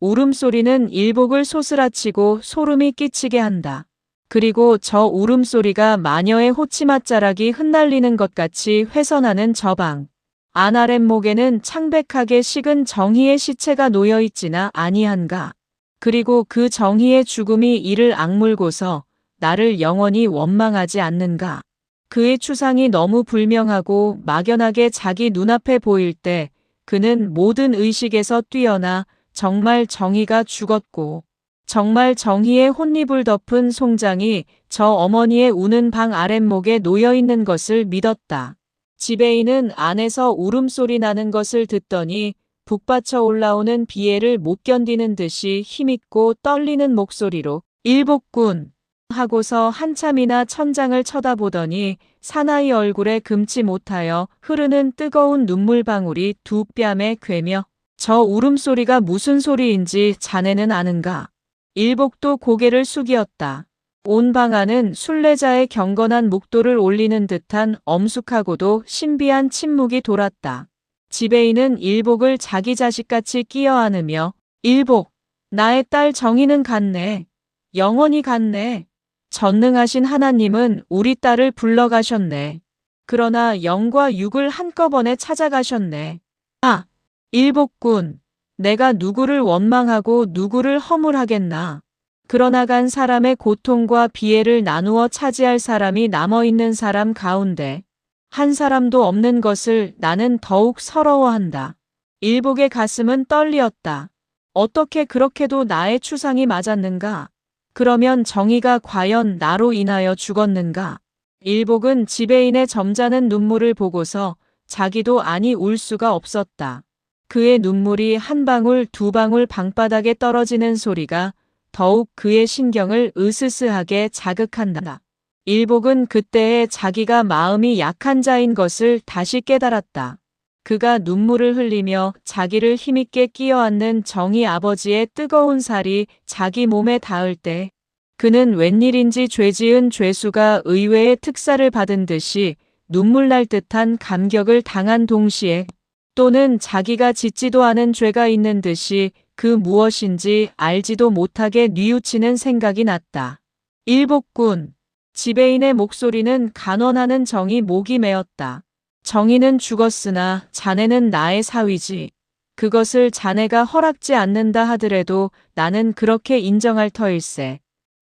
[SPEAKER 1] 울음소리는 일복을 소스라치고 소름이 끼치게 한다. 그리고 저 울음소리가 마녀의 호치맛자락이 흩날리는 것 같이 훼손하는 저방. 아나렛목에는 창백하게 식은 정희의 시체가 놓여있지나 아니한가. 그리고 그 정희의 죽음이 이를 악물고서 나를 영원히 원망하지 않는가. 그의 추상이 너무 불명하고 막연하게 자기 눈앞에 보일 때 그는 모든 의식에서 뛰어나 정말 정희가 죽었고 정말 정희의 혼잎을 덮은 송장이 저 어머니의 우는 방 아랫목에 놓여있는 것을 믿었다. 지배인은 안에서 울음소리 나는 것을 듣더니 북받쳐 올라오는 비애를 못 견디는 듯이 힘있고 떨리는 목소리로 일복군 하고서 한참이나 천장을 쳐다보더니 사나이 얼굴에 금치 못하여 흐르는 뜨거운 눈물방울이 두 뺨에 괴며 저 울음소리가 무슨 소리인지 자네는 아는가? 일복도 고개를 숙이었다. 온 방 안은 순례자의 경건한 묵도를 올리는 듯한 엄숙하고도 신비한 침묵이 돌았다. 지배인은 일복을 자기 자식같이 끼어 안으며 일복, 나의 딸 정희는 갔네. 영원히 갔네. 전능하신 하나님은 우리 딸을 불러가셨네. 그러나 영과 육을 한꺼번에 찾아가셨네. 아, 일복군, 내가 누구를 원망하고 누구를 허물하겠나. 그러나 간 사람의 고통과 비애를 나누어 차지할 사람이 남아있는 사람 가운데 한 사람도 없는 것을 나는 더욱 서러워한다. 일복의 가슴은 떨리었다. 어떻게 그렇게도 나의 추상이 맞았는가? 그러면 정희가 과연 나로 인하여 죽었는가? 일복은 지배인의 점잖은 눈물을 보고서 자기도 아니 울 수가 없었다. 그의 눈물이 한 방울 두 방울 방바닥에 떨어지는 소리가 더욱 그의 신경을 으스스하게 자극한다. 일복은 그때에 자기가 마음이 약한 자인 것을 다시 깨달았다. 그가 눈물을 흘리며 자기를 힘있게 끼어안는 정희 아버지의 뜨거운 살이 자기 몸에 닿을 때 그는 웬일인지 죄지은 죄수가 의외의 특사를 받은 듯이 눈물 날 듯한 감격을 당한 동시에 또는 자기가 짓지도 않은 죄가 있는 듯이 그 무엇인지 알지도 못하게 뉘우치는 생각이 났다. 일복군. 지배인의 목소리는 간언하는 정이 목이 메었다. 정의는 죽었으나 자네는 나의 사위지. 그것을 자네가 허락지 않는다 하더라도 나는 그렇게 인정할 터일세.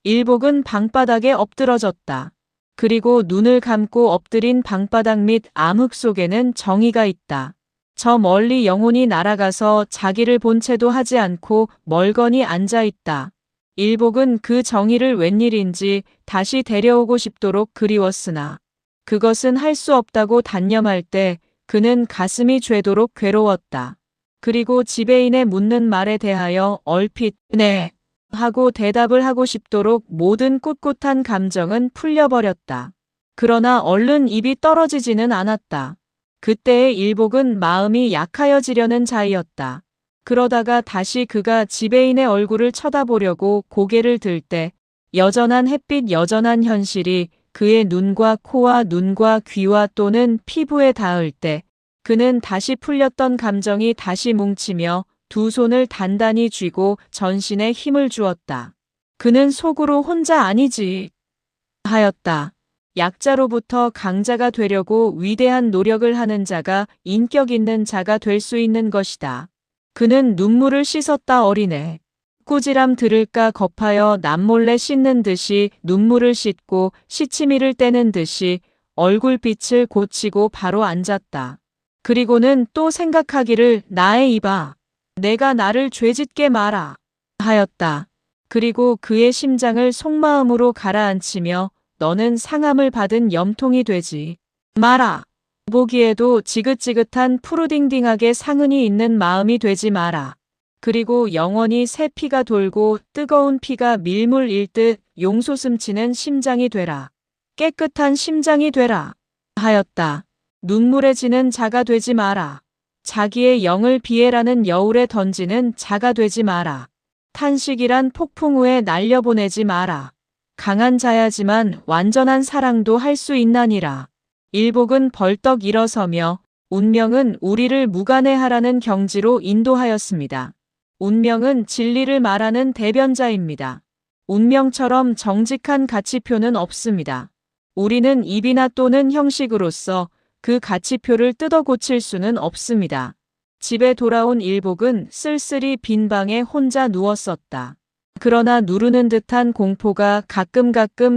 [SPEAKER 1] 일복은 방바닥에 엎드러졌다. 그리고 눈을 감고 엎드린 방바닥 및 암흑 속에는 정의가 있다. 저 멀리 영혼이 날아가서 자기를 본 채도 하지 않고 멀거니 앉아 있다. 일복은 그 정의를 웬일인지 다시 데려오고 싶도록 그리웠으나 그것은 할 수 없다고 단념할 때 그는 가슴이 죄도록 괴로웠다. 그리고 지배인의 묻는 말에 대하여 얼핏 네 하고 대답을 하고 싶도록 모든 꿋꿋한 감정은 풀려버렸다. 그러나 얼른 입이 떨어지지는 않았다. 그때의 일복은 마음이 약하여지려는 자이었다. 그러다가 다시 그가 지배인의 얼굴을 쳐다보려고 고개를 들 때 여전한 햇빛 여전한 현실이 그의 눈과 코와 눈과 귀와 또는 피부에 닿을 때 그는 다시 풀렸던 감정이 다시 뭉치며 두 손을 단단히 쥐고 전신에 힘을 주었다. 그는 속으로 혼자 아니지 하였다. 약자로부터 강자가 되려고 위대한 노력을 하는 자가 인격 있는 자가 될 수 있는 것이다. 그는 눈물을 씻었다. 어린애. 꾸지람 들을까 겁하여 남몰래 씻는 듯이 눈물을 씻고 시치미를 떼는 듯이 얼굴빛을 고치고 바로 앉았다. 그리고는 또 생각하기를 나의 이봐. 내가 나를 죄짓게 마라 하였다. 그리고 그의 심장을 속마음으로 가라앉히며 너는 상함을 받은 염통이 되지 마라. 보기에도 지긋지긋한 푸르딩딩하게 상흔이 있는 마음이 되지 마라. 그리고 영원히 새 피가 돌고 뜨거운 피가 밀물 일듯 용솟음치는 심장이 되라. 깨끗한 심장이 되라. 하였다. 눈물에 지는 자가 되지 마라. 자기의 영을 비애라는 여울에 던지는 자가 되지 마라. 탄식이란 폭풍 후에 날려보내지 마라. 강한 자야지만 완전한 사랑도 할 수 있나니라. 일복은 벌떡 일어서며 운명은 우리를 무관해하라는 경지로 인도하였습니다. 운명은 진리를 말하는 대변자입니다. 운명처럼 정직한 가치표는 없습니다. 우리는 입이나 또는 형식으로서 그 가치표를 뜯어 고칠 수는 없습니다. 집에 돌아온 일복은 쓸쓸히 빈 방에 혼자 누웠었다. 그러나 누르는 듯한 공포가 가끔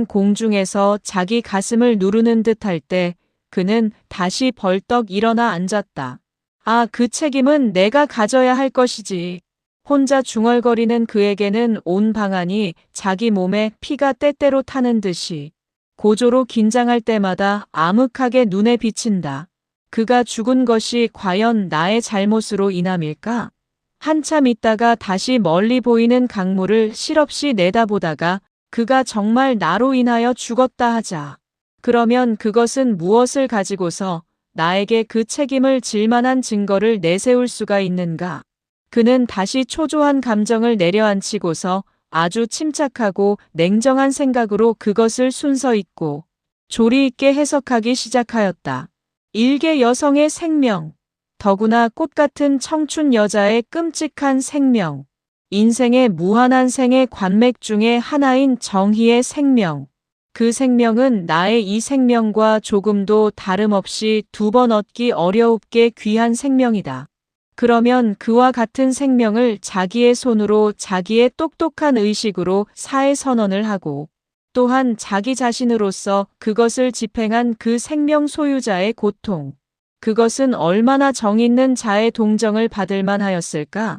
[SPEAKER 1] 공중에서 자기 가슴을 누르는 듯할 때 그는 다시 벌떡 일어나 앉았다. 아, 그 책임은 내가 가져야 할 것이지. 혼자 중얼거리는 그에게는 온 방안이 자기 몸에 피가 때때로 타는 듯이 고조로 긴장할 때마다 암흑하게 눈에 비친다. 그가 죽은 것이 과연 나의 잘못으로 인함일까? 한참 있다가 다시 멀리 보이는 강물을 실없이 내다보다가 그가 정말 나로 인하여 죽었다 하자. 그러면 그것은 무엇을 가지고서 나에게 그 책임을 질 만한 증거를 내세울 수가 있는가? 그는 다시 초조한 감정을 내려앉히고서 아주 침착하고 냉정한 생각으로 그것을 순서 있고 조리 있게 해석하기 시작하였다. 일개 여성의 생명, 더구나 꽃같은 청춘 여자의 끔찍한 생명, 인생의 무한한 생의 관맥 중에 하나인 정희의 생명. 그 생명은 나의 이 생명과 조금도 다름없이 두 번 얻기 어려웁게 귀한 생명이다. 그러면 그와 같은 생명을 자기의 손으로 자기의 똑똑한 의식으로 사해 선언을 하고 또한 자기 자신으로서 그것을 집행한 그 생명 소유자의 고통. 그것은 얼마나 정 있는 자의 동정을 받을 만하였을까?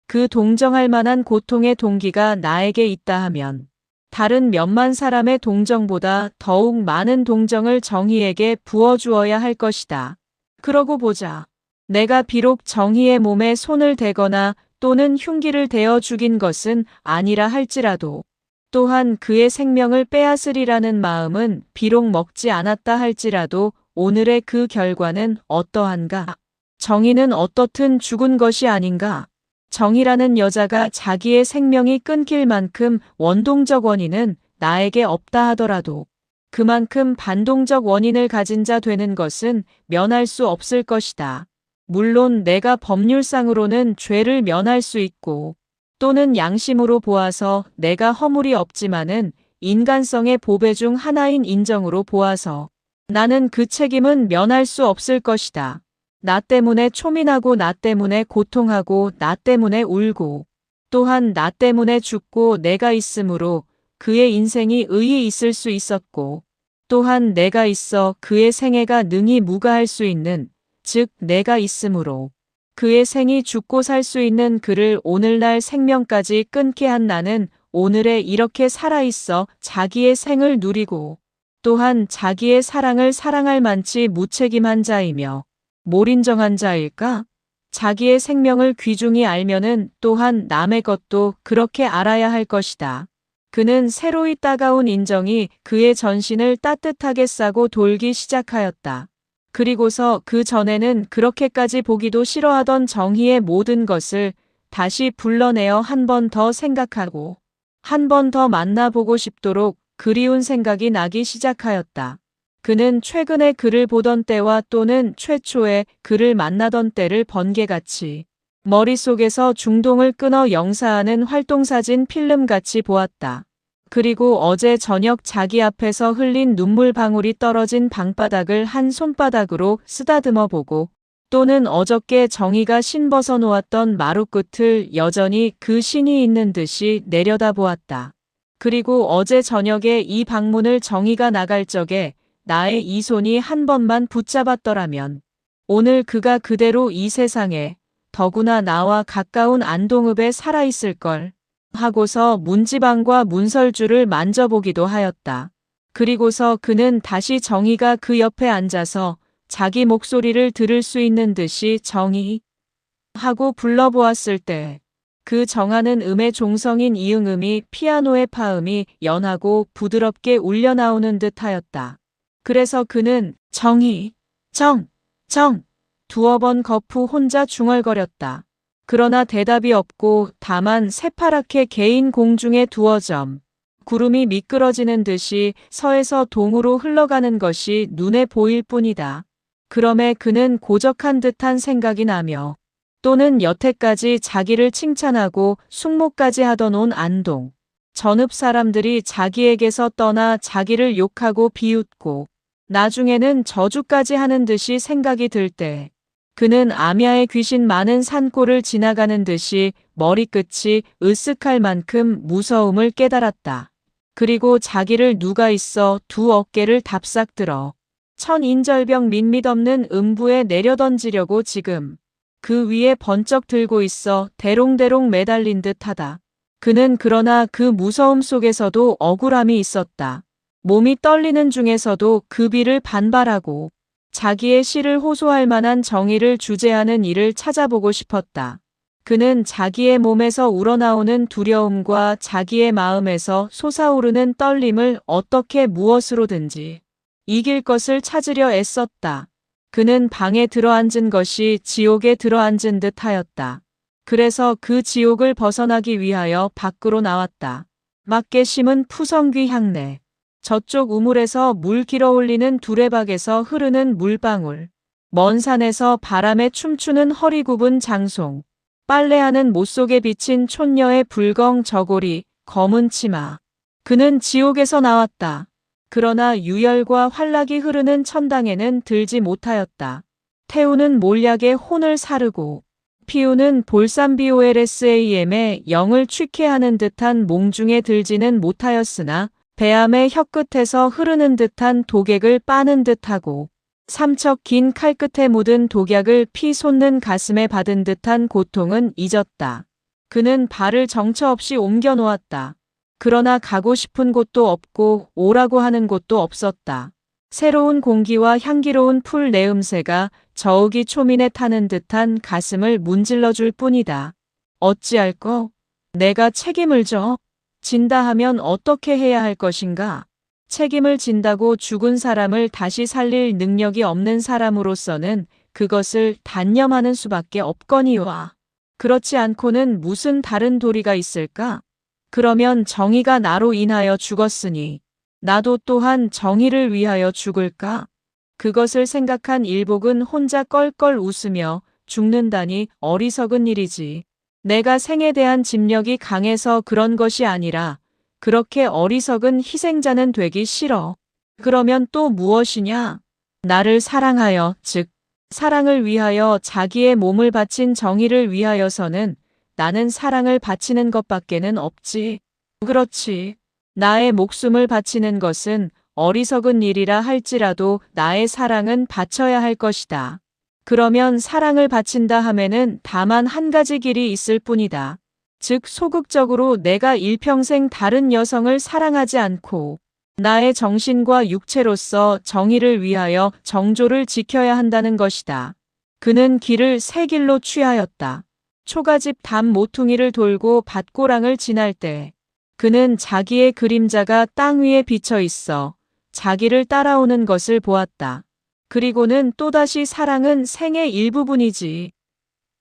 [SPEAKER 1] 그 동정할 만한 고통의 동기가 나에게 있다 하면 다른 몇만 사람의 동정보다 더욱 많은 동정을 정희에게 부어주어야 할 것이다. 그러고 보자. 내가 비록 정희의 몸에 손을 대거나 또는 흉기를 대어 죽인 것은 아니라 할지라도 또한 그의 생명을 빼앗으리라는 마음은 비록 먹지 않았다 할지라도 오늘의 그 결과는 어떠한가? 정희는 어떻든 죽은 것이 아닌가? 정희라는 여자가 자기의 생명이 끊길 만큼 원동적 원인은 나에게 없다 하더라도 그만큼 반동적 원인을 가진 자 되는 것은 면할 수 없을 것이다. 물론 내가 법률상으로는 죄를 면할 수 있고 또는 양심으로 보아서 내가 허물이 없지만은 인간성의 보배 중 하나인 인정으로 보아서 나는 그 책임은 면할 수 없을 것이다. 나 때문에 초민하고 나 때문에 고통하고 나 때문에 울고 또한 나 때문에 죽고 내가 있으므로 그의 인생이 의히 있을 수 있었고 또한 내가 있어 그의 생애가 능히 무가할 수 있는 즉 내가 있으므로 그의 생이 죽고 살 수 있는 그를 오늘날 생명까지 끊게 한 나는 오늘에 이렇게 살아있어 자기의 생을 누리고 또한 자기의 사랑을 사랑할 만치 무책임한 자이며 몰인정한 자일까? 자기의 생명을 귀중히 알면은 또한 남의 것도 그렇게 알아야 할 것이다. 그는 새로이 따가운 인정이 그의 전신을 따뜻하게 싸고 돌기 시작하였다. 그리고서 그 전에는 그렇게까지 보기도 싫어하던 정희의 모든 것을 다시 불러내어 한 번 더 생각하고 한 번 더 만나보고 싶도록 그리운 생각이 나기 시작하였다. 그는 최근에 그를 보던 때와 또는 최초에 그를 만나던 때를 번개같이 머릿속에서 중동을 끊어 영사하는 활동사진 필름같이 보았다. 그리고 어제 저녁 자기 앞에서 흘린 눈물 방울이 떨어진 방바닥을 한 손바닥으로 쓰다듬어 보고 또는 어저께 정희가 신 벗어 놓았던 마루 끝을 여전히 그 신이 있는 듯이 내려다 보았다. 그리고 어제 저녁에 이 방문을 정희가 나갈 적에 나의 이 손이 한 번만 붙잡았더라면 오늘 그가 그대로 이 세상에 더구나 나와 가까운 안동읍에 살아있을 걸 하고서 문지방과 문설주를 만져보기도 하였다. 그리고서 그는 다시 정희가 그 옆에 앉아서 자기 목소리를 들을 수 있는 듯이 정희 하고 불러보았을 때 그 정하는 음의 종성인 이응음이 피아노의 파음이 연하고 부드럽게 울려 나오는 듯 하였다. 그래서 그는 정희, 정 두어 번 거푸 혼자 중얼거렸다. 그러나 대답이 없고 다만 새파랗게 개인 공중에 두어 점 구름이 미끄러지는 듯이 서에서 동으로 흘러가는 것이 눈에 보일 뿐이다. 그럼에 그는 고적한 듯한 생각이 나며 또는 여태까지 자기를 칭찬하고 숙모까지 하던 온 안동 전읍 사람들이 자기에게서 떠나 자기를 욕하고 비웃고 나중에는 저주까지 하는 듯이 생각이 들 때 그는 암야의 귀신 많은 산골을 지나가는 듯이 머리끝이 으쓱할 만큼 무서움을 깨달았다. 그리고 자기를 누가 있어 두 어깨를 답싹 들어 천인절병 밋밋없는 음부에 내려던지려고 지금 그 위에 번쩍 들고 있어 대롱대롱 매달린 듯하다. 그는 그러나 그 무서움 속에서도 억울함이 있었다. 몸이 떨리는 중에서도 그 비를 반발하고 자기의 시를 호소할 만한 정의를 주제하는 일을 찾아보고 싶었다. 그는 자기의 몸에서 우러나오는 두려움과 자기의 마음에서 솟아오르는 떨림을 어떻게 무엇으로든지 이길 것을 찾으려 애썼다. 그는 방에 들어앉은 것이 지옥에 들어앉은 듯 하였다. 그래서 그 지옥을 벗어나기 위하여 밖으로 나왔다. 맞게 심은 푸성귀 향내. 저쪽 우물에서 물 길어 올리는 두레박에서 흐르는 물방울. 먼 산에서 바람에 춤추는 허리 굽은 장송. 빨래하는 못 속에 비친 촌녀의 불광 저고리, 검은 치마. 그는 지옥에서 나왔다. 그러나 유열과 활락이 흐르는 천당에는 들지 못하였다. 태우는 몰약의 혼을 사르고 피우는 볼산 BOLSAM의 영을 취케하는 듯한 몽중에 들지는 못하였으나 배암의 혀끝에서 흐르는 듯한 독액을 빠는 듯하고 삼척 긴 칼끝에 묻은 독약을 피 솟는 가슴에 받은 듯한 고통은 잊었다. 그는 발을 정처 없이 옮겨 놓았다. 그러나 가고 싶은 곳도 없고 오라고 하는 곳도 없었다. 새로운 공기와 향기로운 풀 내음새가 저욱이 초민에 타는 듯한 가슴을 문질러 줄 뿐이다. 어찌할꼬? 내가 책임을 진다 하면 어떻게 해야 할 것인가? 책임을 진다고 죽은 사람을 다시 살릴 능력이 없는 사람으로서는 그것을 단념하는 수밖에 없거니와. 그렇지 않고는 무슨 다른 도리가 있을까? 그러면 정의가 나로 인하여 죽었으니 나도 또한 정의를 위하여 죽을까? 그것을 생각한 일복은 혼자 껄껄 웃으며 죽는다니 어리석은 일이지. 내가 생에 대한 집력이 강해서 그런 것이 아니라 그렇게 어리석은 희생자는 되기 싫어. 그러면 또 무엇이냐? 나를 사랑하여, 즉 사랑을 위하여 자기의 몸을 바친 정의를 위하여서는 나는 사랑을 바치는 것밖에는 없지. 그렇지. 나의 목숨을 바치는 것은 어리석은 일이라 할지라도 나의 사랑은 바쳐야 할 것이다. 그러면 사랑을 바친다 하면은 다만 한 가지 길이 있을 뿐이다. 즉 소극적으로 내가 일평생 다른 여성을 사랑하지 않고 나의 정신과 육체로서 정의를 위하여 정조를 지켜야 한다는 것이다. 그는 길을 세 길로 취하였다. 초가집 담 모퉁이를 돌고 밭고랑을 지날 때 그는 자기의 그림자가 땅 위에 비쳐 있어 자기를 따라오는 것을 보았다. 그리고는 또다시 사랑은 생의 일부분이지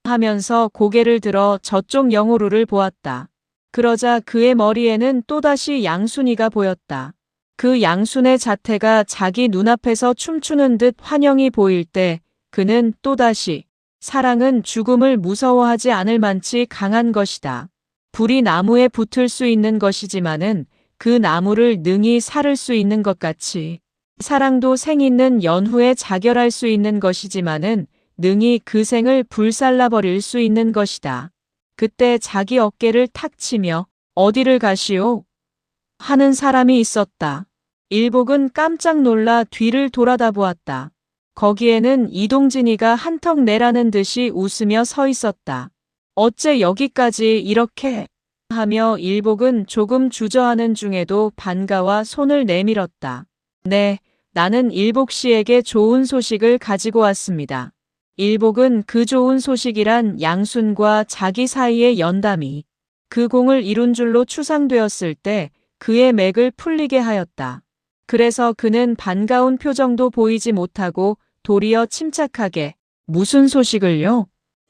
[SPEAKER 1] 하면서 고개를 들어 저쪽 영호루를 보았다. 그러자 그의 머리에는 또다시 양순이가 보였다. 그 양순의 자태가 자기 눈앞에서 춤추는 듯 환영이 보일 때 그는 또다시 사랑은 죽음을 무서워하지 않을 만치 강한 것이다. 불이 나무에 붙을 수 있는 것이지만은 그 나무를 능히 사를 수 있는 것 같이 사랑도 생 있는 연후에 자결할 수 있는 것이지만은 능히 그 생을 불살라버릴 수 있는 것이다. 그때 자기 어깨를 탁 치며 어디를 가시오? 하는 사람이 있었다. 일복은 깜짝 놀라 뒤를 돌아다 보았다. 거기에는 이동진이가 한턱 내라는 듯이 웃으며 서 있었다. 어째 여기까지 이렇게 하며 일복은 조금 주저하는 중에도 반가워 손을 내밀었다. 네, 나는 일복 씨에게 좋은 소식을 가지고 왔습니다. 일복은 그 좋은 소식이란 양순과 자기 사이의 연담이 그 공을 이룬 줄로 추상되었을 때 그의 맥을 풀리게 하였다. 그래서 그는 반가운 표정도 보이지 못하고 도리어 침착하게 무슨 소식을요?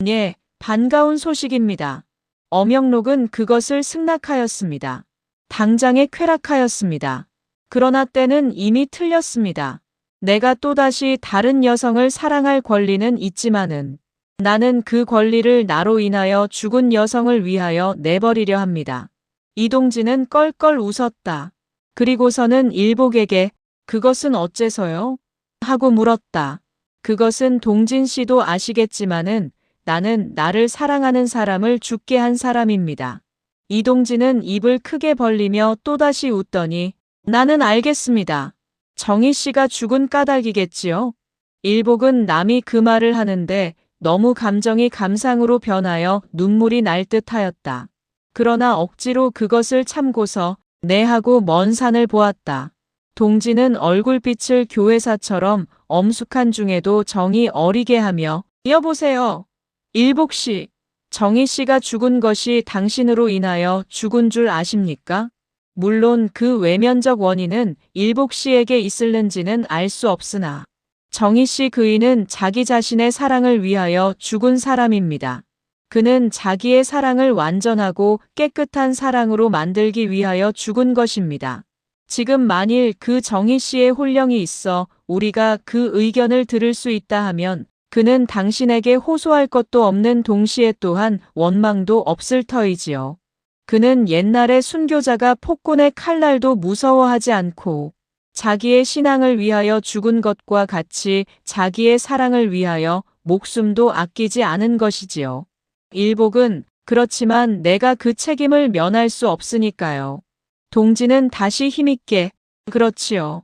[SPEAKER 1] 예, 반가운 소식입니다. 엄영록은 그것을 승낙하였습니다. 당장에 쾌락하였습니다. 그러나 때는 이미 틀렸습니다. 내가 또다시 다른 여성을 사랑할 권리는 있지만은 나는 그 권리를 나로 인하여 죽은 여성을 위하여 내버리려 합니다. 이동진은 껄껄 웃었다. 그리고서는 일복에게 그것은 어째서요? 하고 물었다. 그것은 동진 씨도 아시겠지만은 나는 나를 사랑하는 사람을 죽게 한 사람입니다. 이동진은 입을 크게 벌리며 또다시 웃더니 나는 알겠습니다. 정희 씨가 죽은 까닭이겠지요? 일복은 남이 그 말을 하는데 너무 감정이 감상으로 변하여 눈물이 날 듯하였다. 그러나 억지로 그것을 참고서 네 하고 먼 산을 보았다. 동진은 얼굴빛을 교회사처럼 엄숙한 중에도 정이 어리게 하며 여보세요. 일복 씨, 정희 씨가 죽은 것이 당신으로 인하여 죽은 줄 아십니까? 물론 그 외면적 원인은 일복 씨에게 있을는지는 알 수 없으나 정희 씨 그이는 자기 자신의 사랑을 위하여 죽은 사람입니다. 그는 자기의 사랑을 완전하고 깨끗한 사랑으로 만들기 위하여 죽은 것입니다. 지금 만일 그 정희 씨의 혼령이 있어 우리가 그 의견을 들을 수 있다 하면 그는 당신에게 호소할 것도 없는 동시에 또한 원망도 없을 터이지요. 그는 옛날에 순교자가 폭군의 칼날도 무서워하지 않고 자기의 신앙을 위하여 죽은 것과 같이 자기의 사랑을 위하여 목숨도 아끼지 않은 것이지요. 일복은 그렇지만 내가 그 책임을 면할 수 없으니까요. 동진은 다시 힘있게 그렇지요.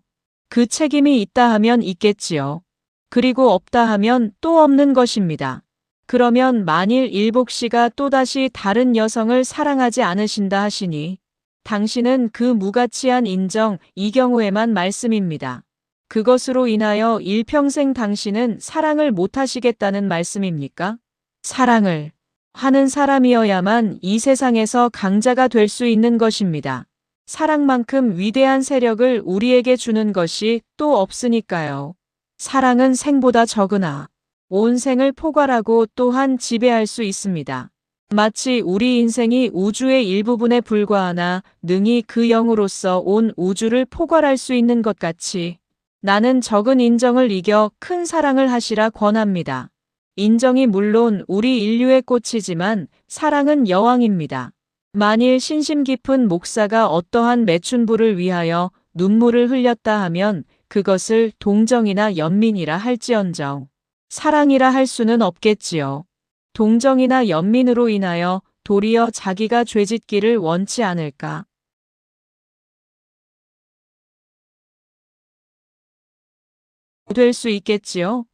[SPEAKER 1] 그 책임이 있다 하면 있겠지요. 그리고 없다 하면 또 없는 것입니다. 그러면 만일 일복 씨가 또다시 다른 여성을 사랑하지 않으신다 하시니 당신은 그 무가치한 인정 이 경우에만 말씀입니다. 그것으로 인하여 일평생 당신은 사랑을 못하시겠다는 말씀입니까? 사랑을 하는 사람이어야만 이 세상에서 강자가 될 수 있는 것입니다. 사랑만큼 위대한 세력을 우리에게 주는 것이 또 없으니까요. 사랑은 생보다 적으나 온 생을 포괄하고 또한 지배할 수 있습니다. 마치 우리 인생이 우주의 일부분에 불과하나 능히 그 영으로서 온 우주를 포괄할 수 있는 것 같이 나는 적은 인정을 이겨 큰 사랑을 하시라 권합니다. 인정이 물론 우리 인류의 꽃이지만 사랑은 여왕입니다. 만일 신심 깊은 목사가 어떠한 매춘부를 위하여 눈물을 흘렸다 하면 그것을 동정이나 연민이라 할지언정 사랑이라 할 수는 없겠지요. 동정이나 연민으로 인하여 도리어 자기가 죄짓기를 원치 않을까. 될 수 있겠지요.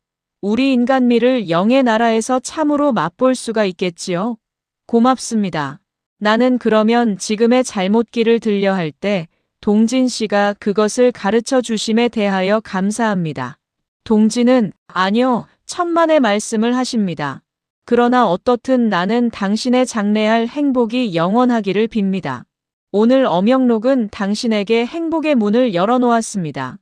[SPEAKER 1] 우리 인간미를 영의 나라에서 참으로 맛볼 수가 있겠지요. 고맙습니다. 나는 그러면 지금의 잘못길을 들려 할 때 동진 씨가 그것을 가르쳐 주심에 대하여 감사합니다. 동진은 아니요, 천만의 말씀을 하십니다. 그러나 어떻든 나는 당신의 장래할 행복이 영원하기를 빕니다. 오늘 어명록은 당신에게 행복의 문을 열어놓았습니다.